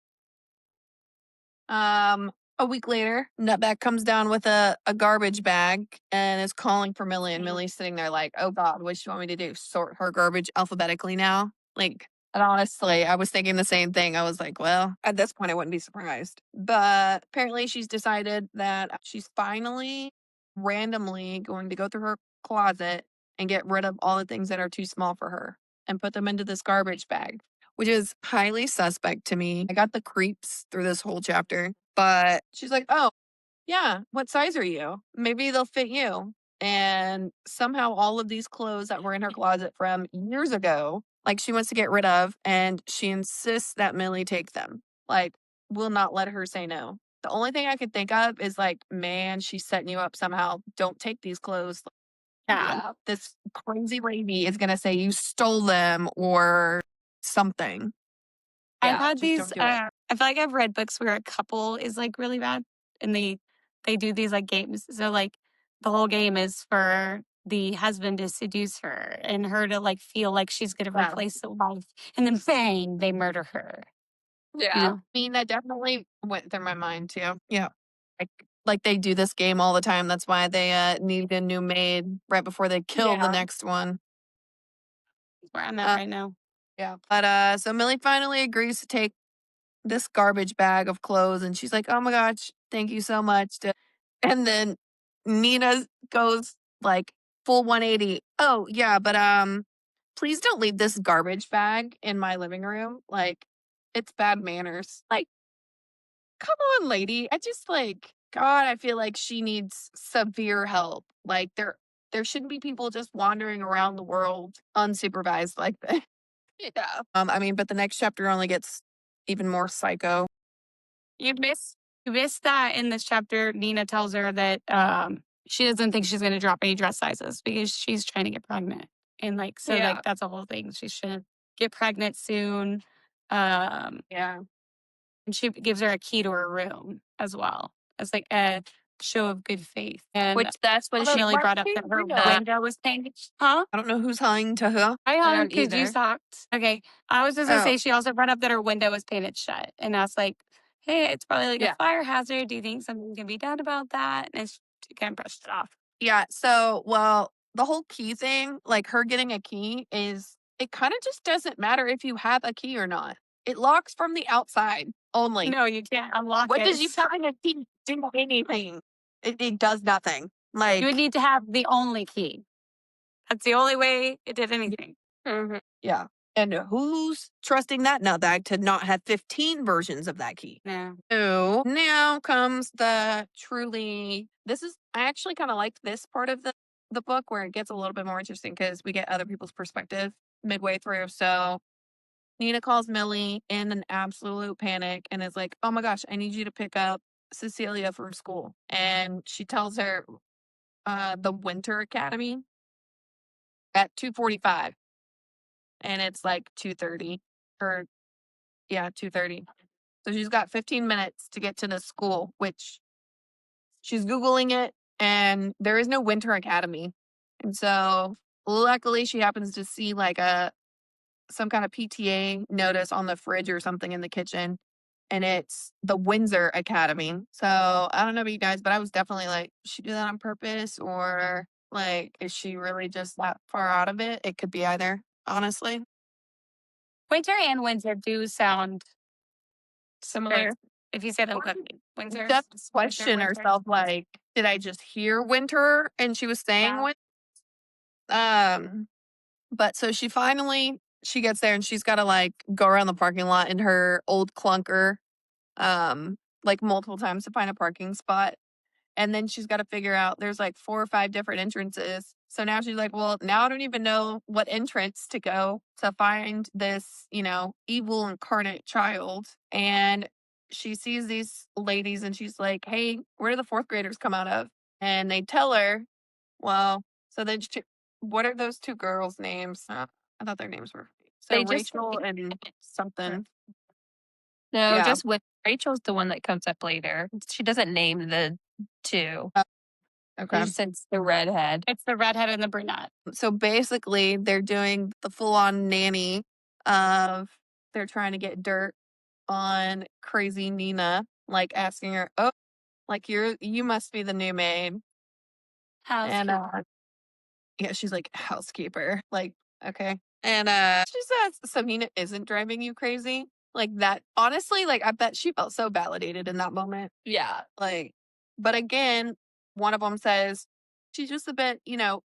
A week later, Nutbag comes down with a garbage bag and is calling for Millie, and Millie's sitting there like, oh God, what do you want me to do? Sort her garbage alphabetically now? Like, and honestly, I was thinking the same thing. I was like, well, at this point, I wouldn't be surprised. But apparently she's decided that she's finally randomly going to go through her closet and get rid of all the things that are too small for her and put them into this garbage bag, which is highly suspect to me. I got the creeps through this whole chapter, but she's like, oh, yeah, what size are you? Maybe they'll fit you. And somehow all of these clothes that were in her closet from years ago, like she wants to get rid of, and she insists that Millie take them. Like, will not let her say no. The only thing I could think of is like, man, she's setting you up somehow. Don't take these clothes. Yeah. This crazy lady is going to say you stole them or something. I've had these, don't do it. I feel like I've read books where a couple is like really bad and they do these like games. So like the whole game is for the husband to seduce her and her to like feel like she's going to replace the wife, and then bang, they murder her. Yeah. You know? I mean, that definitely went through my mind too. Yeah. Like they do this game all the time. That's why they need a new maid right before they kill the next one. That's where I'm at right now. Yeah. But so Millie finally agrees to take this garbage bag of clothes, and she's like, oh my gosh, thank you so much. And then Nina goes like full 180. Oh yeah, but please don't leave this garbage bag in my living room. Like, it's bad manners. Like, come on, lady. I just like, God, I feel like she needs severe help. Like there shouldn't be people just wandering around the world unsupervised like that. Yeah. I mean, but the next chapter only gets even more psycho. You missed that in this chapter. Nina tells her that she doesn't think she's going to drop any dress sizes because she's trying to get pregnant. And like, so like that's a whole thing. She should get pregnant soon. Yeah. And she gives her a key to her room as well as like a show of good faith. And Which that's when she really brought up that her window was painted. Huh? I don't know who's lying to who. I don't because you either. sucked. Okay. I was just going to say she also brought up that her window was painted shut. And I was like, hey, it's probably like a fire hazard. Do you think something can be done about that? And she kind of brushed it off. Yeah. So, well, the whole key thing, like her getting a key, is it kind of just doesn't matter if you have a key or not. It locks from the outside only. No, you can't unlock What it. does you find a key do anything? It does nothing. Like, you would need to have the only key. That's the only way it did anything. Mhm. yeah. And who's trusting that nutbag to not have 15 versions of that key? No. So now comes the I actually kind of like this part of the book where it gets a little bit more interesting because we get other people's perspective midway through. So Nina calls Millie in an absolute panic and is like, oh my gosh, I need you to pick up Cecilia from school, and she tells her the Winter Academy at 2:45, and it's like 2:30, or yeah, 2:30. So she's got 15 minutes to get to the school, which she's Googling it, and there is no Winter Academy. And so luckily she happens to see like some kind of PTA notice on the fridge or something in the kitchen, and it's the Windsor Academy. So I don't know about you guys, but I was definitely like, "Did she do that on purpose, or like is she really just that far out of it?" It could be either, honestly. Winter and Windsor do sound Similar. if you say them quickly. Windsor. Just question herself, like, did I just hear winter and she was saying Yeah. winter? But so she gets there and she's got to like go around the parking lot in her old clunker, like multiple times to find a parking spot. And then she's got to figure out there's like 4 or 5 different entrances. So now she's like, well, now I don't even know what entrance to go to find this, evil incarnate child. And she sees these ladies and she's like, hey, where do the 4th graders come out of? And they tell her, well, so then what are those 2 girls' names? I thought their names were. So They just Rachel and something. No, Yeah. just with Rachel's the one that comes up later. She doesn't name the 2. Okay. She just says the redhead. It's the redhead and the brunette. So basically, they're doing the full-on nanny of they're trying to get dirt on crazy Nina, like asking her, "Oh, like you must be the new maid." And yeah, she's like housekeeper. Like, okay. And she says, "So Nina isn't driving you crazy?" Like that. Honestly, like I bet she felt so validated in that moment. Yeah. Like, but again, one of them says she's just a bit,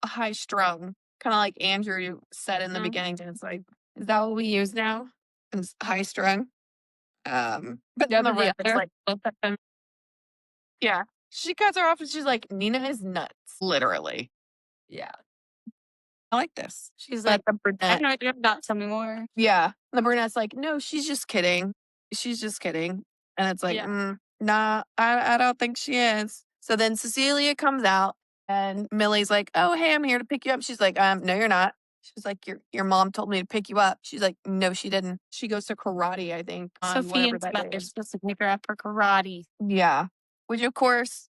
high strung, kind of like Andrew said in the beginning. And it's like, is that what we use now? Is high strung? But Yeah, then the but the rest is other like, both of them. yeah. She cuts her off and she's like, Nina is nuts, literally. Yeah. I like this. She's But like, the I brunette, don't know, you're not tell me more. yeah, the brunette's like, no, she's just kidding. She's just kidding. And it's like, Yeah. nah, I don't think she is. So then Cecilia comes out and Millie's like, oh, hey, I'm here to pick you up. She's like, no, you're not. She's like, your mom told me to pick you up. She's like, no, she didn't. She goes to karate, I think, on whatever Sophia's that mother's is. supposed to pick her up for karate. Yeah. Which, of course,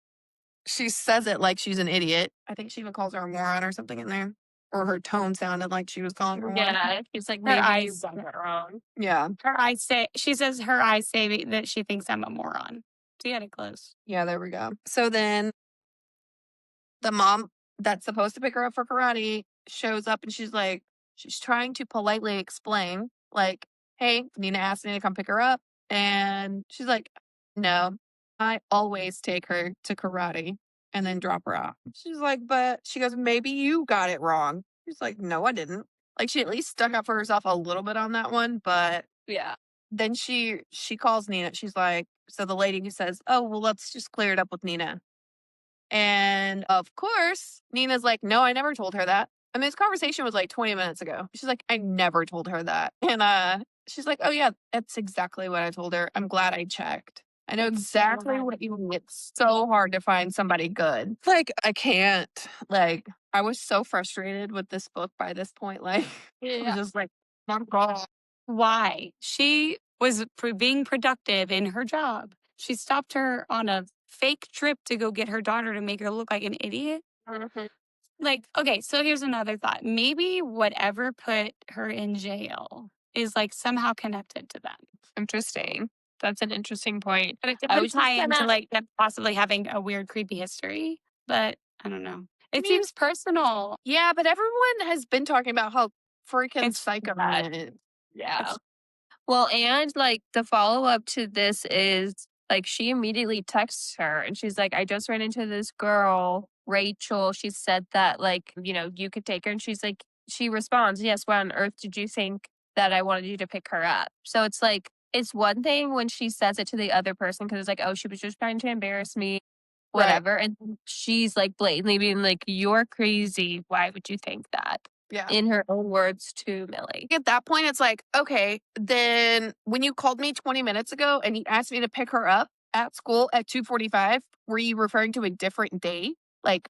she says it like she's an idiot. I think she even calls her a moron or something in there. Or her tone sounded like she was calling her one. Yeah. She's like, Her maybe you eyes- got it wrong. Yeah. She says her eyes say that she thinks I'm a moron. She had it close. Yeah, there we go. So then the mom that's supposed to pick her up for karate shows up and she's trying to politely explain, like, hey, Nina asked me to come pick her up. And she's like, no, I always take her to karate and then drop her off. She's like, but she goes, maybe you got it wrong. She's like, no, I didn't. Like, she at least stuck up for herself a little bit on that one, but Yeah. then she calls Nina. She's like, so the lady who says, oh, well, let's just clear it up with Nina. And of course, Nina's like, no, I never told her that. I mean, this conversation was like 20 minutes ago. She's like, I never told her that. And she's like, oh, yeah, that's exactly what I told her. I'm glad I checked. I know exactly what you mean. It's so hard to find somebody good. Like, I can't. Like, I was so frustrated with this book by this point. Like, I was just like, oh, God. Why? She was being productive in her job. She stopped her on a fake trip to go get her daughter to make her look like an idiot. Mhm. Like, okay, so here's another thought. Maybe whatever put her in jail is like somehow connected to them. Interesting. That's an interesting point. But it I would was just tie into gonna- like them possibly having a weird, creepy history. But I don't know. It mean- seems personal. Yeah, but everyone has been talking about how freaking It's psycho bad. Nina is. Yeah. Well, and like the follow up to this is like she immediately texts her and she's like, I just ran into this girl, Rachel. She said that like, you could take her. And she's like, she responds, yes, why on earth did you think that I wanted you to pick her up? So it's like, it's one thing when she says it to the other person because it's like, oh, she was just trying to embarrass me, whatever. And she's like blatantly being like, you're crazy. Why would you think that? Yeah. In her own words to Millie. At that point, it's like, okay, then when you called me 20 minutes ago and you asked me to pick her up at school at 2:45, were you referring to a different day? Like,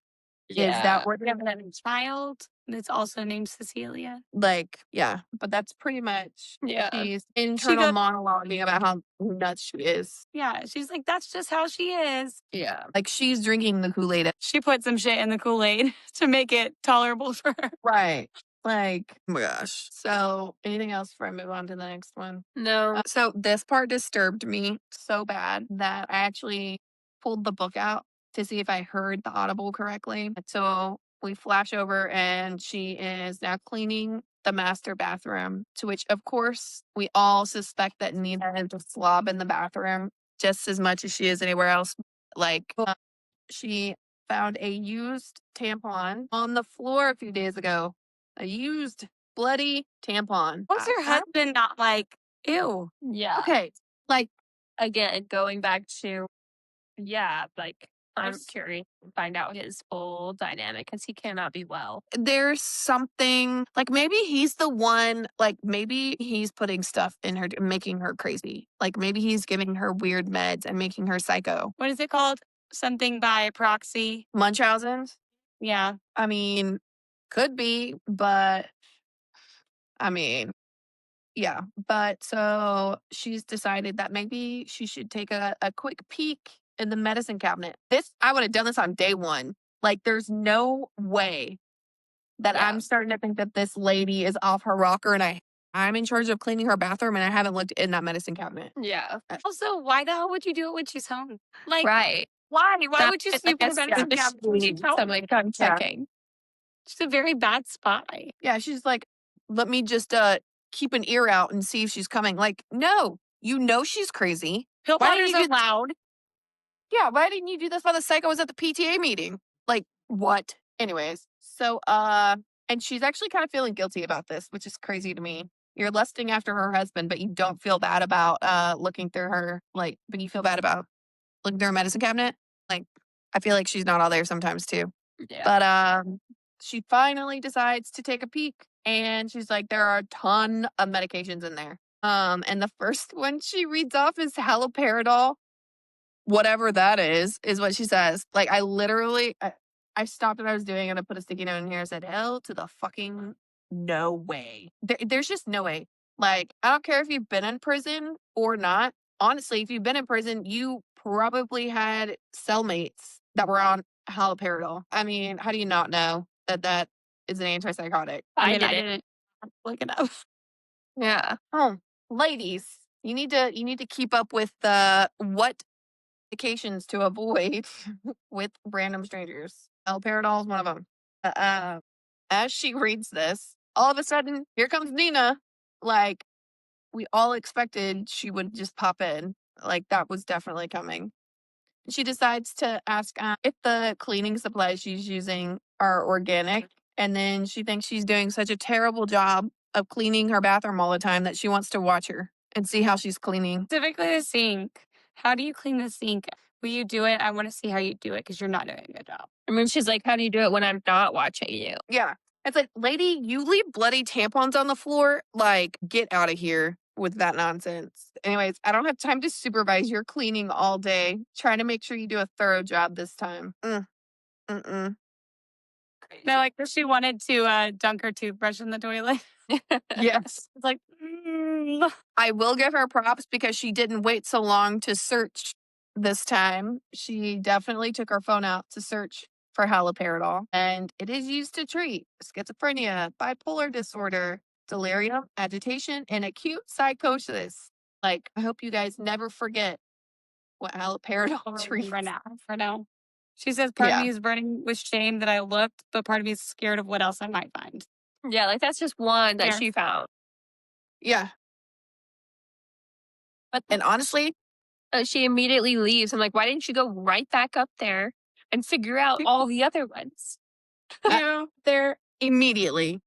is that what We have another child that's also named Cecilia. like, yeah, but that's pretty much Yeah. she's internal goes- monologuing about how nuts she is. Yeah, she's like, that's just how she is. Yeah. Like she's drinking the Kool-Aid. She put some shit in the Kool-Aid to make it tolerable for her. Right. Like, oh my gosh. So anything else before I move on to the next one? No. So this part disturbed me so bad that I actually pulled the book out to see if I heard the audible correctly. So we flash over and she is now cleaning the master bathroom, to which of course we all suspect that Nina is a slob in the bathroom just as much as she is anywhere else. Like she found a used tampon on the floor a few days ago. A used bloody tampon. Was her husband not like, ew? Yeah. Okay. Like, Again, going back to, like, I'm There's- curious to find out his full dynamic because he cannot be well. there's something, like maybe he's the one, like maybe he's putting stuff in her, making her crazy. Like maybe he's giving her weird meds and making her psycho. What is it called? Something by proxy. Munchausen's? Yeah. I mean, could be, but I mean, yeah. But so she's decided that maybe she should take a quick peek in the medicine cabinet. I would have done this on day one. Like, there's no way that Yeah. I'm starting to think that this lady is off her rocker and I'm in charge of cleaning her bathroom and I haven't looked in that medicine cabinet. Yeah. Also, why the hell would you do it when she's home? Like, Right. why? Why would you It's snoop in the like, medicine yeah, cabinet when she's home? Someone come Yeah. checking. She's a very bad spy. Yeah, she's like, let me just keep an ear out and see if she's coming. Like, no, you know she's crazy. Pill Why potters didn't you are loud. Yeah, why didn't you do this while the psycho was at the PTA meeting? Like, what? Anyways, so, and she's actually kind of feeling guilty about this, which is crazy to me. You're lusting after her husband, but you don't feel bad about looking through her, like, but you feel bad about looking through her medicine cabinet. Like, I feel like she's not all there sometimes too. Yeah. But she finally decides to take a peek, and she's like, there are a ton of medications in there. And the first one she reads off is haloperidol. Whatever that is what she says. Like, I stopped what I was doing and I put a sticky note in here and said, hell to the fucking no way. There's just no way. Like, I don't care if you've been in prison or not. Honestly, if you've been in prison, you probably had cellmates that were on haloperidol. I mean, how do you not know that that is an antipsychotic? I I did it. didn't look it up. Yeah. Oh, ladies, you need to keep up with what medications to avoid with random strangers. Haloperidol is one of them. As she reads this, all of a sudden, here comes Nina. Like, we all expected she would just pop in. Like, that was definitely coming. She decides to ask if the cleaning supplies she's using are organic. And then she thinks she's doing such a terrible job of cleaning her bathroom all the time that she wants to watch her and see how she's cleaning. Specifically the sink. How do you clean the sink? Will you do it? I want to see how you do it because you're not doing a good job. I mean, she's like, how do you do it when I'm not watching you? Yeah. It's like, lady, you leave bloody tampons on the floor. Like, get out of here with that nonsense. Anyways, I don't have time to supervise your cleaning all day. Trying to make sure you do a thorough job this time. Mm-mm. No, like she wanted to dunk her toothbrush in the toilet. Yes. It's like, I will give her props because she didn't wait so long to search this time. She definitely took her phone out to search for haloperidol, and it is used to treat schizophrenia, bipolar disorder, delirium, agitation, and acute psychosis. Like, I hope you guys never forget what haloperidol treats. for now. She says part Yeah. of me is burning with shame that I looked, but part of me is scared of what else I might find. Yeah, like that's just one that Yeah. she found. Yeah. But And honestly, she immediately leaves. I'm like, why didn't you go right back up there and figure out all the other ones? there immediately.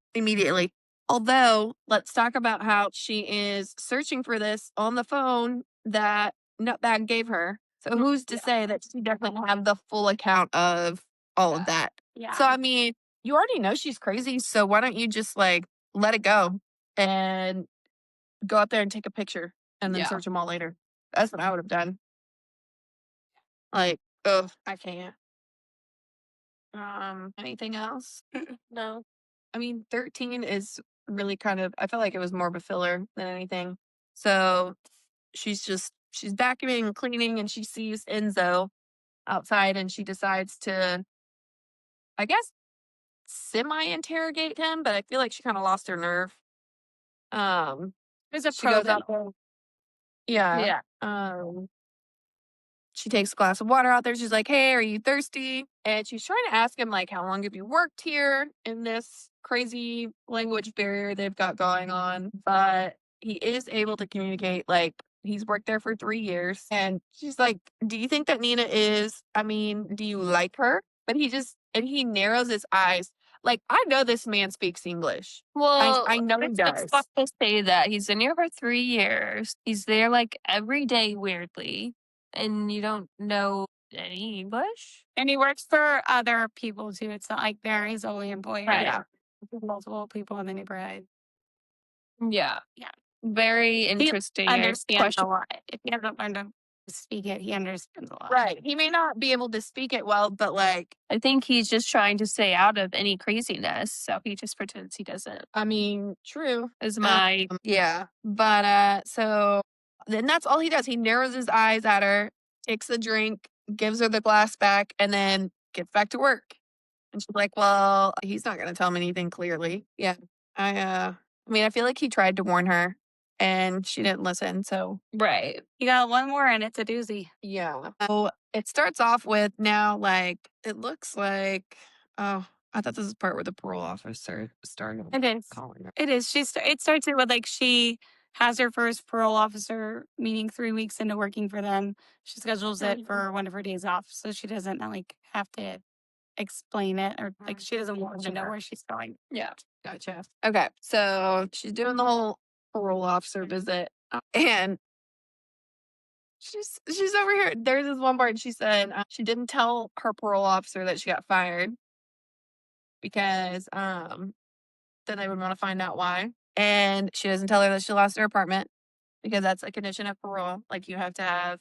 Although, let's talk about how she is searching for this on the phone that Nutbag gave her. So who's to say that she doesn't have the full account of all of that? Yeah. So, I mean, you already know she's crazy. So why don't you just like let it go and go up there and take a picture and then Yeah. search them all later? That's what I would have done. Like, ugh, I can't. Anything else? No. I mean, 13 is really kind of, I felt like it was more of a filler than anything. So she's vacuuming and cleaning and she sees Enzo outside and she decides to, I guess, semi-interrogate him, but I feel like she kind of lost her nerve. There's a She goes probe. out there. Yeah. Yeah. She takes a glass of water out there. She's like, "Hey, are you thirsty?" And she's trying to ask him, like, how long have you worked here in this crazy language barrier they've got going on? But he is able to communicate, like, he's worked there for 3 years. And she's like, "Do you think that Nina is, I mean, do you like her?" But he narrows his eyes. Like, I know this man speaks English. Well, I know he let's does. not just say that he's been here for 3 years. He's there, like, every day, weirdly, and you don't know any English? And he works for other people too. It's not like they're his only employer. Right. Yeah. There's multiple people in the neighborhood. Yeah. Yeah. Very He interesting understands question. a lot. If he hasn't learned to speak it, he understands a lot. Right. He may not be able to speak it well, but like, I think he's just trying to stay out of any craziness, so he just pretends he doesn't, I mean, true. is my Yeah. But so then that's all he does. He narrows his eyes at her, takes the drink, gives her the glass back, and then gets back to work. And she's like, "Well, he's not gonna tell me anything clearly." Yeah. I mean, I feel like he tried to warn her and she didn't listen, so right. You got one more and it's a doozy. yeah. So it starts off with now, like, it looks like, oh, I thought this was the part where the parole officer started It is. calling her. It is. It starts it with like she has her first parole officer meeting 3 weeks into working for them. She schedules it for one of her days off, so she doesn't like have to explain it or like she doesn't want to know where she's going. Yeah. Gotcha. Okay. So she's doing the whole parole officer visit. And she's over here. There's this one part she said she didn't tell her parole officer that she got fired because then they would want to find out why. And she doesn't tell her that she lost her apartment because that's a condition of parole. Like you have to have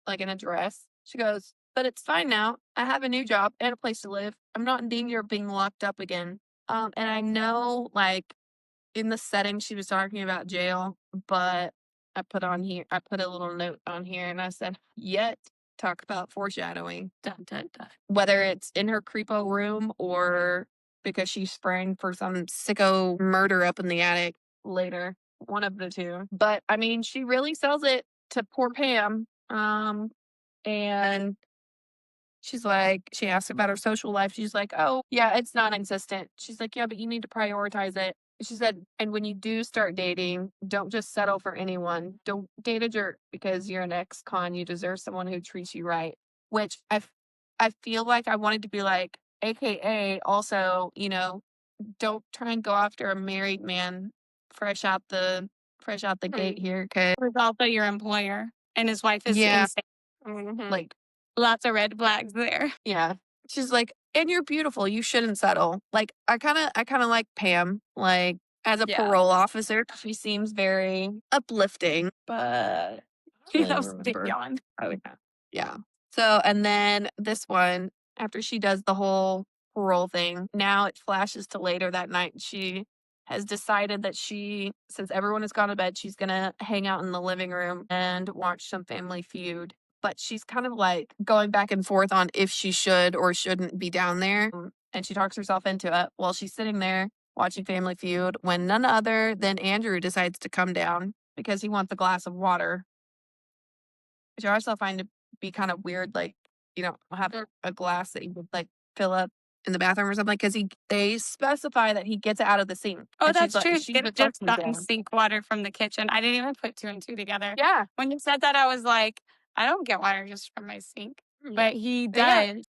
like an address. She goes, "But it's fine now. I have a new job and a place to live. I'm not in danger of being locked up again." And I know, like, in the setting she was talking about jail, but I put a little note on here and I said, "Yet talk about foreshadowing." Dun, dun, dun. Whether it's in her creepo room or because she's spraying for some sicko murder up in the attic later. One of the two. But I mean, she really sells it to poor Pam. And she's like, she asks about her social life. She's like, "Oh, yeah, it's non-existent." She's like, "Yeah, but you need to prioritize it." She said, "And when you do start dating, don't just settle for anyone. Don't date a jerk because you're an ex-con. You deserve someone who treats you right." Which I feel like I wanted to be like, AKA also, don't try and go after a married man fresh out the gate here. Cause Who's also your employer and his wife is yeah, insane. Mhm. like, Lots of red flags there. yeah. She's like, "And you're beautiful. You shouldn't settle." Like, I kind of like Pam. Like, as a Yeah. parole officer, she seems very uplifting. But She really loves big remember. yawn. Oh yeah, yeah. So, and then this one, after she does the whole parole thing, now it flashes to later that night. She has decided that since everyone has gone to bed, she's gonna hang out in the living room and watch some Family Feud. But she's kind of like going back and forth on if she should or shouldn't be down there. And she talks herself into it while she's sitting there watching Family Feud when none other than Andrew decides to come down because he wants a glass of water. Which I also find to be kind of weird, like, have a glass that you would like fill up in the bathroom or something because they specify that he gets it out of the sink. Oh, And that's true. she's It's been just talking gotten down. sink water from the kitchen. I didn't even put 2 and 2 together. Yeah. When you said that, I was like, I don't get water just from my sink. But he Yeah. does.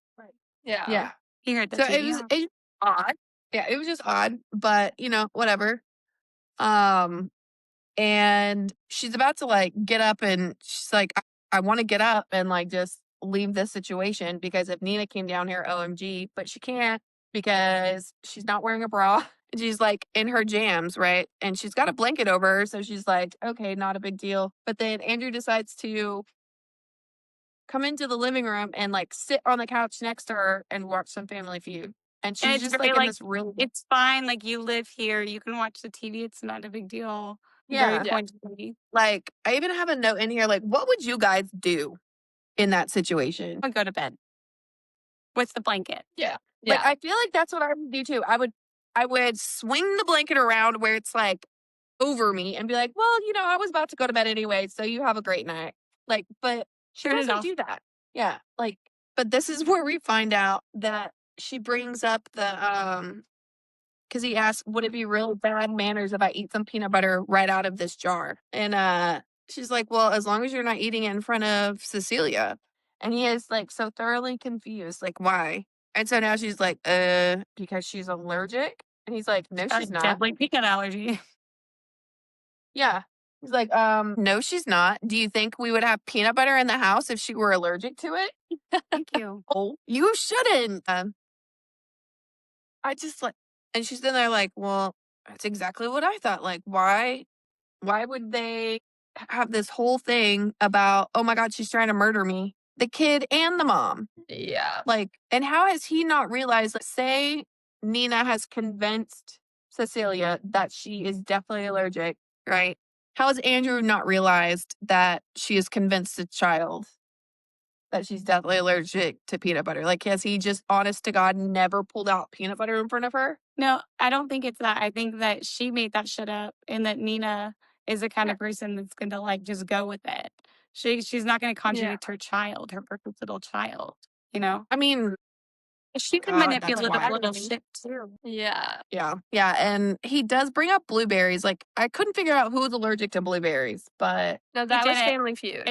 Yeah. Yeah. He heard the So TV on. it was odd. Yeah, it was just odd, but whatever. And she's about to like get up and she's like, I want to get up and like just leave this situation because if Nina came down here, OMG, but she can't because she's not wearing a bra. And she's like in her jams, right? And she's got a blanket over her. So she's like, okay, not a big deal. But then Andrew decides to come into the living room and like sit on the couch next to her and watch some Family Feud. And And she's it's just very like in like, this really it's fine. Like, you live here. You can watch the TV. It's not a big deal. Very yeah. pointedly. Like I even have a note in here like, what would you guys do in that situation? I would go to bed with the blanket. Yeah. Like Yeah. I feel like that's what I would do too. I would swing the blanket around where it's like over me and be like, well, I was about to go to bed anyway, so you have a great night. Like, but she Turn it doesn't off. do that. Yeah. Like, but this is where we find out that she brings up the because he asks, would it be real bad manners if I eat some peanut butter right out of this jar? And she's like, well, as long as you're not eating it in front of Cecilia. And he is like so thoroughly confused, like, why? And so now she's like, because she's allergic. And he's like, no, she's not. Deadly peanut allergy. Yeah. He's like, no, she's not. Do you think we would have peanut butter in the house if she were allergic to it? Thank you. Oh, you shouldn't. I just like, and she's in there like, well, that's exactly what I thought. Like, why would they have this whole thing about, oh my God, she's trying to murder me, the kid and the mom? Yeah. Like, and how has he not realized, like, say Nina has convinced Cecilia that she is definitely allergic, right? How has Andrew not realized that she has convinced the child that she's definitely allergic to peanut butter? Like, has he just, honest to God, never pulled out peanut butter in front of her? No, I don't think it's that. I think that she made that shit up and that Nina is the kind of person that's going to like just go with it. She's not going to contradict her child, her perfect little child, you know? I mean, She could God, that's manipulate a little wild. shit too. Yeah. Yeah. Yeah. And he does bring up blueberries. Like, I couldn't figure out who was allergic to blueberries, but No, that was didn't. Family Feud.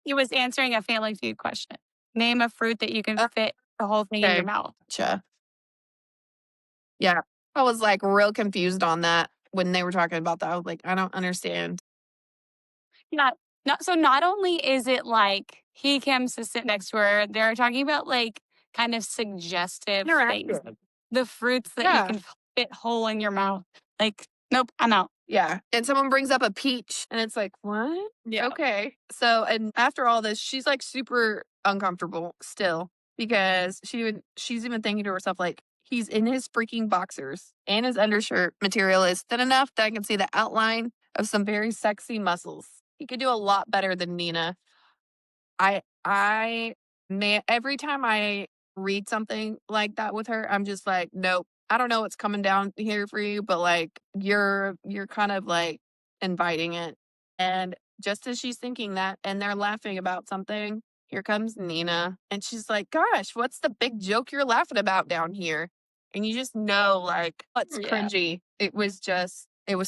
He was answering a Family Feud question. Name a fruit that you can fit the whole thing in okay. your mouth. Gotcha. Yeah. I was like real confused on that when they were talking about that. I was like, I don't understand. Yeah. Not only is it like he comes to sit next to her, they're talking about like kind of suggestive things. Interactive. The fruits that Yeah. you can fit whole in your mouth. Like, nope, I'm out. Yeah. And someone brings up a peach and it's like, what? Yeah. Okay. So, and after all this, she's like super uncomfortable still because she's even thinking to herself, like, he's in his freaking boxers and his undershirt material is thin enough that I can see the outline of some very sexy muscles. He could do a lot better than Nina. Every time I read something like that with her, I'm just like, nope. I don't know what's coming down here for you, but like you're kind of like inviting it. And just as she's thinking that and they're laughing about something, here comes Nina. And she's like, gosh, what's the big joke you're laughing about down here? And you just know like what's Yeah. cringy. It was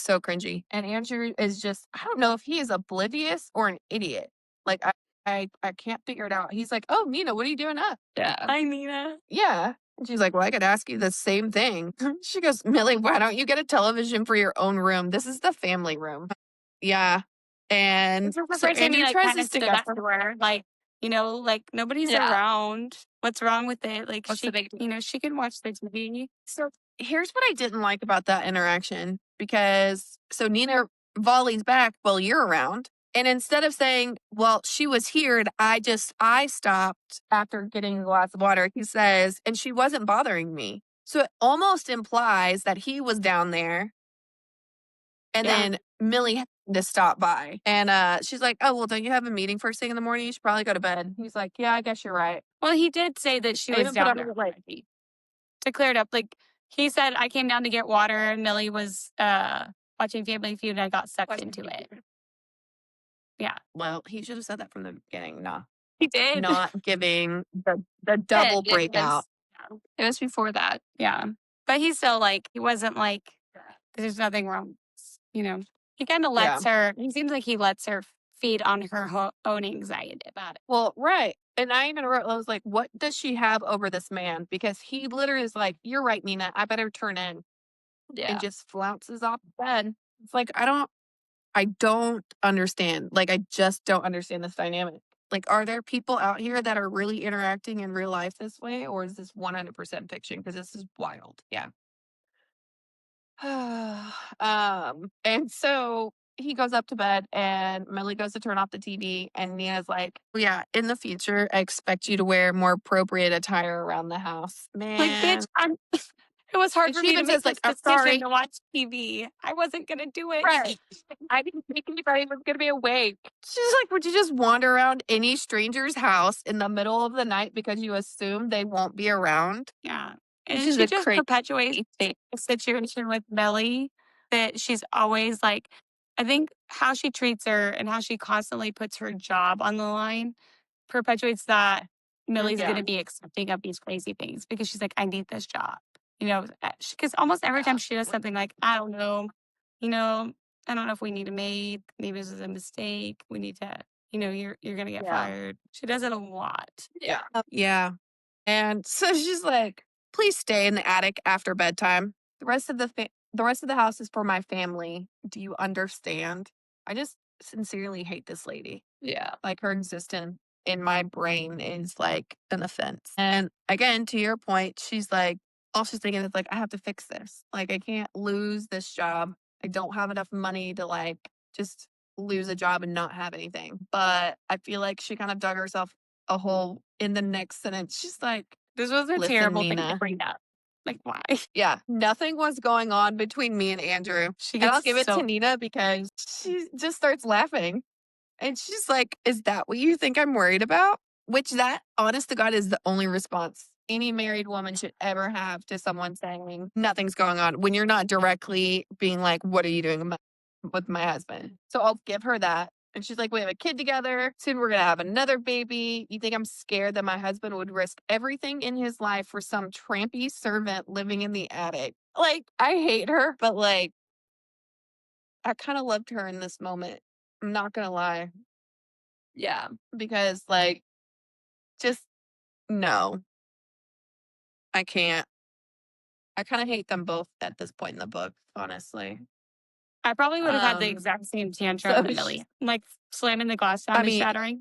so cringy. And Andrew is just, I don't know if he is oblivious or an idiot. Like I can't figure it out. He's like, oh, Nina, what are you doing up? Yeah. Hi, Nina. Yeah. And she's like, well, I could ask you the same thing. She goes, Millie, why don't you get a television for your own room? This is the family room. Yeah. And This is the so first time he Andrew like tries kind to of stick stood up up for to her. Like, like nobody's Yeah. around. What's wrong with it? Like What's she, the big deal? she can watch the TV. So here's what I didn't like about that interaction because so Nina volleys back, well, you're around. And instead of saying, well, she was here and I stopped after getting a glass of water, he says, and she wasn't bothering me. So it almost implies that he was down there and Yeah. then Millie had to stop by. And she's like, oh, well, don't you have a meeting first thing in the morning? You should probably go to bed. He's like, yeah, I guess you're right. Well, he did say that she I was even put down on there the light. already. To clear it up, like he said, I came down to get water and Millie was watching Family Feud and I got sucked into it. Yeah. Well, he should have said that from the beginning. Nah. He did. Not giving the double It breakout. It was before that. Yeah. But he's still like, he wasn't like, there's nothing wrong. He kind of lets her, he seems like he lets her feed on her own anxiety about it. Well, right. And I even wrote, I was like, what does she have over this man? Because he literally is like, you're right, Nina. I better turn in. Yeah. And just flounces off the bed. It's like, I don't understand. Like, I just don't understand this dynamic. Like, are there people out here that are really interacting in real life this way? Or is this 100% fiction? Because this is wild. Yeah. And so he goes up to bed and Millie goes to turn off the TV and Nina's like, "Oh, yeah, in the future, I expect you to wear more appropriate attire around the house." Like, bitch, Man. it was hard And for she me to even make says, like, this "I'm decision sorry." to watch TV. I wasn't gonna do it. Right. I didn't think anybody was gonna be awake. She's like, "Would you just wander around any stranger's house in the middle of the night because you assume they won't be around?" Yeah. This And is she a just crazy perpetuates thing. the situation with Millie that she's always like, I think how she treats her and how she constantly puts her job on the line perpetuates that Millie's Yeah. going to be accepting of these crazy things because she's like, I need this job. You know, because almost every time she does something like, I don't know, you know, I don't know if we need a maid. Maybe this is a mistake. We need to, you know, you're going to get Yeah. fired. She does it a lot. Yeah. Yeah. And so she's like, "Please stay in the attic after bedtime. The rest of the house is for my family. Do you understand?" I just sincerely hate this lady. Yeah. Like, her existence in my brain is like an offense. And again, to your point, she's like, all she's thinking is like, I have to fix this. Like, I can't lose this job. I don't have enough money to like just lose a job and not have anything. But I feel like she kind of dug herself a hole in the next sentence. She's like, This was a "Listen, terrible thing to Nina." bring up. Like, why? Yeah, nothing was going on between me and Andrew. She And I'll gets give it so to Nina because she just starts laughing. And she's like, "Is that what you think I'm worried about?" Which, that, honest to God, is the only response any married woman should ever have to someone saying nothing's going on when you're not directly being like, "What are you doing with my husband?" So I'll give her that. And she's like, "We have a kid together. Soon we're going to have another baby. You think I'm scared that my husband would risk everything in his life for some trampy servant living in the attic?" Like, I hate her, but like, I kind of loved her in this moment. I'm not going to lie. Yeah. Because like, just no, I can't. I kind of hate them both at this point in the book, honestly. I probably would have had the Um, exact same so tantrum, it's Millie. just, Like slamming the glass down I and mean, shattering.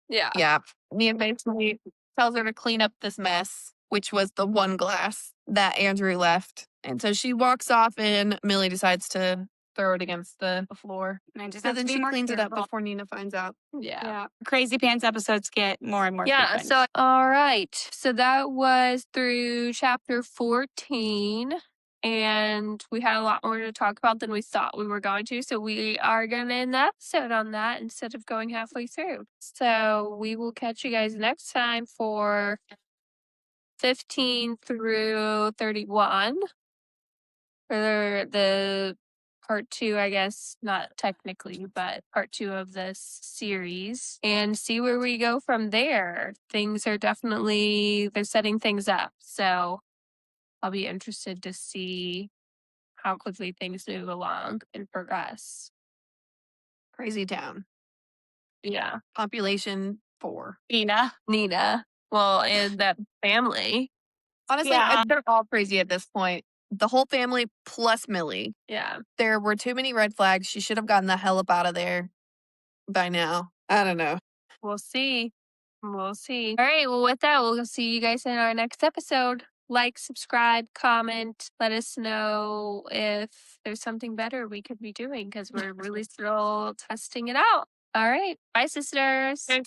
Yeah. yeah, Mia basically tells her to clean up this mess, which was the one glass that Andrew left. And so she walks off and Millie decides to throw it against the floor. And I just So have to then be she more cleans it up careful. before Nina finds out. Yeah. Yeah. Crazy Pants episodes get more and more Yeah. frequent. So, all right. So that was through chapter 14. And we had a lot more to talk about than we thought we were going to. So we are going to end the episode on that instead of going halfway through. So we will catch you guys next time for 15 through 31. For the part 2, I guess, not technically, but part 2 of this series, and see where we go from there. Things are definitely, they're setting things up. So I'll be interested to see how quickly things move along and progress. Crazy town. Yeah. Population 4. Nina. Well, and that family. Honestly, Yeah. they're all crazy at this point. The whole family plus Millie. Yeah. There were too many red flags. She should have gotten the hell up out of there by now. I don't know. We'll see. We'll see. All right. Well, with that, we'll see you guys in our next episode. Like, subscribe, comment. Let us know if there's something better we could be doing because we're really still testing it out. All right. Bye, sisters. Okay.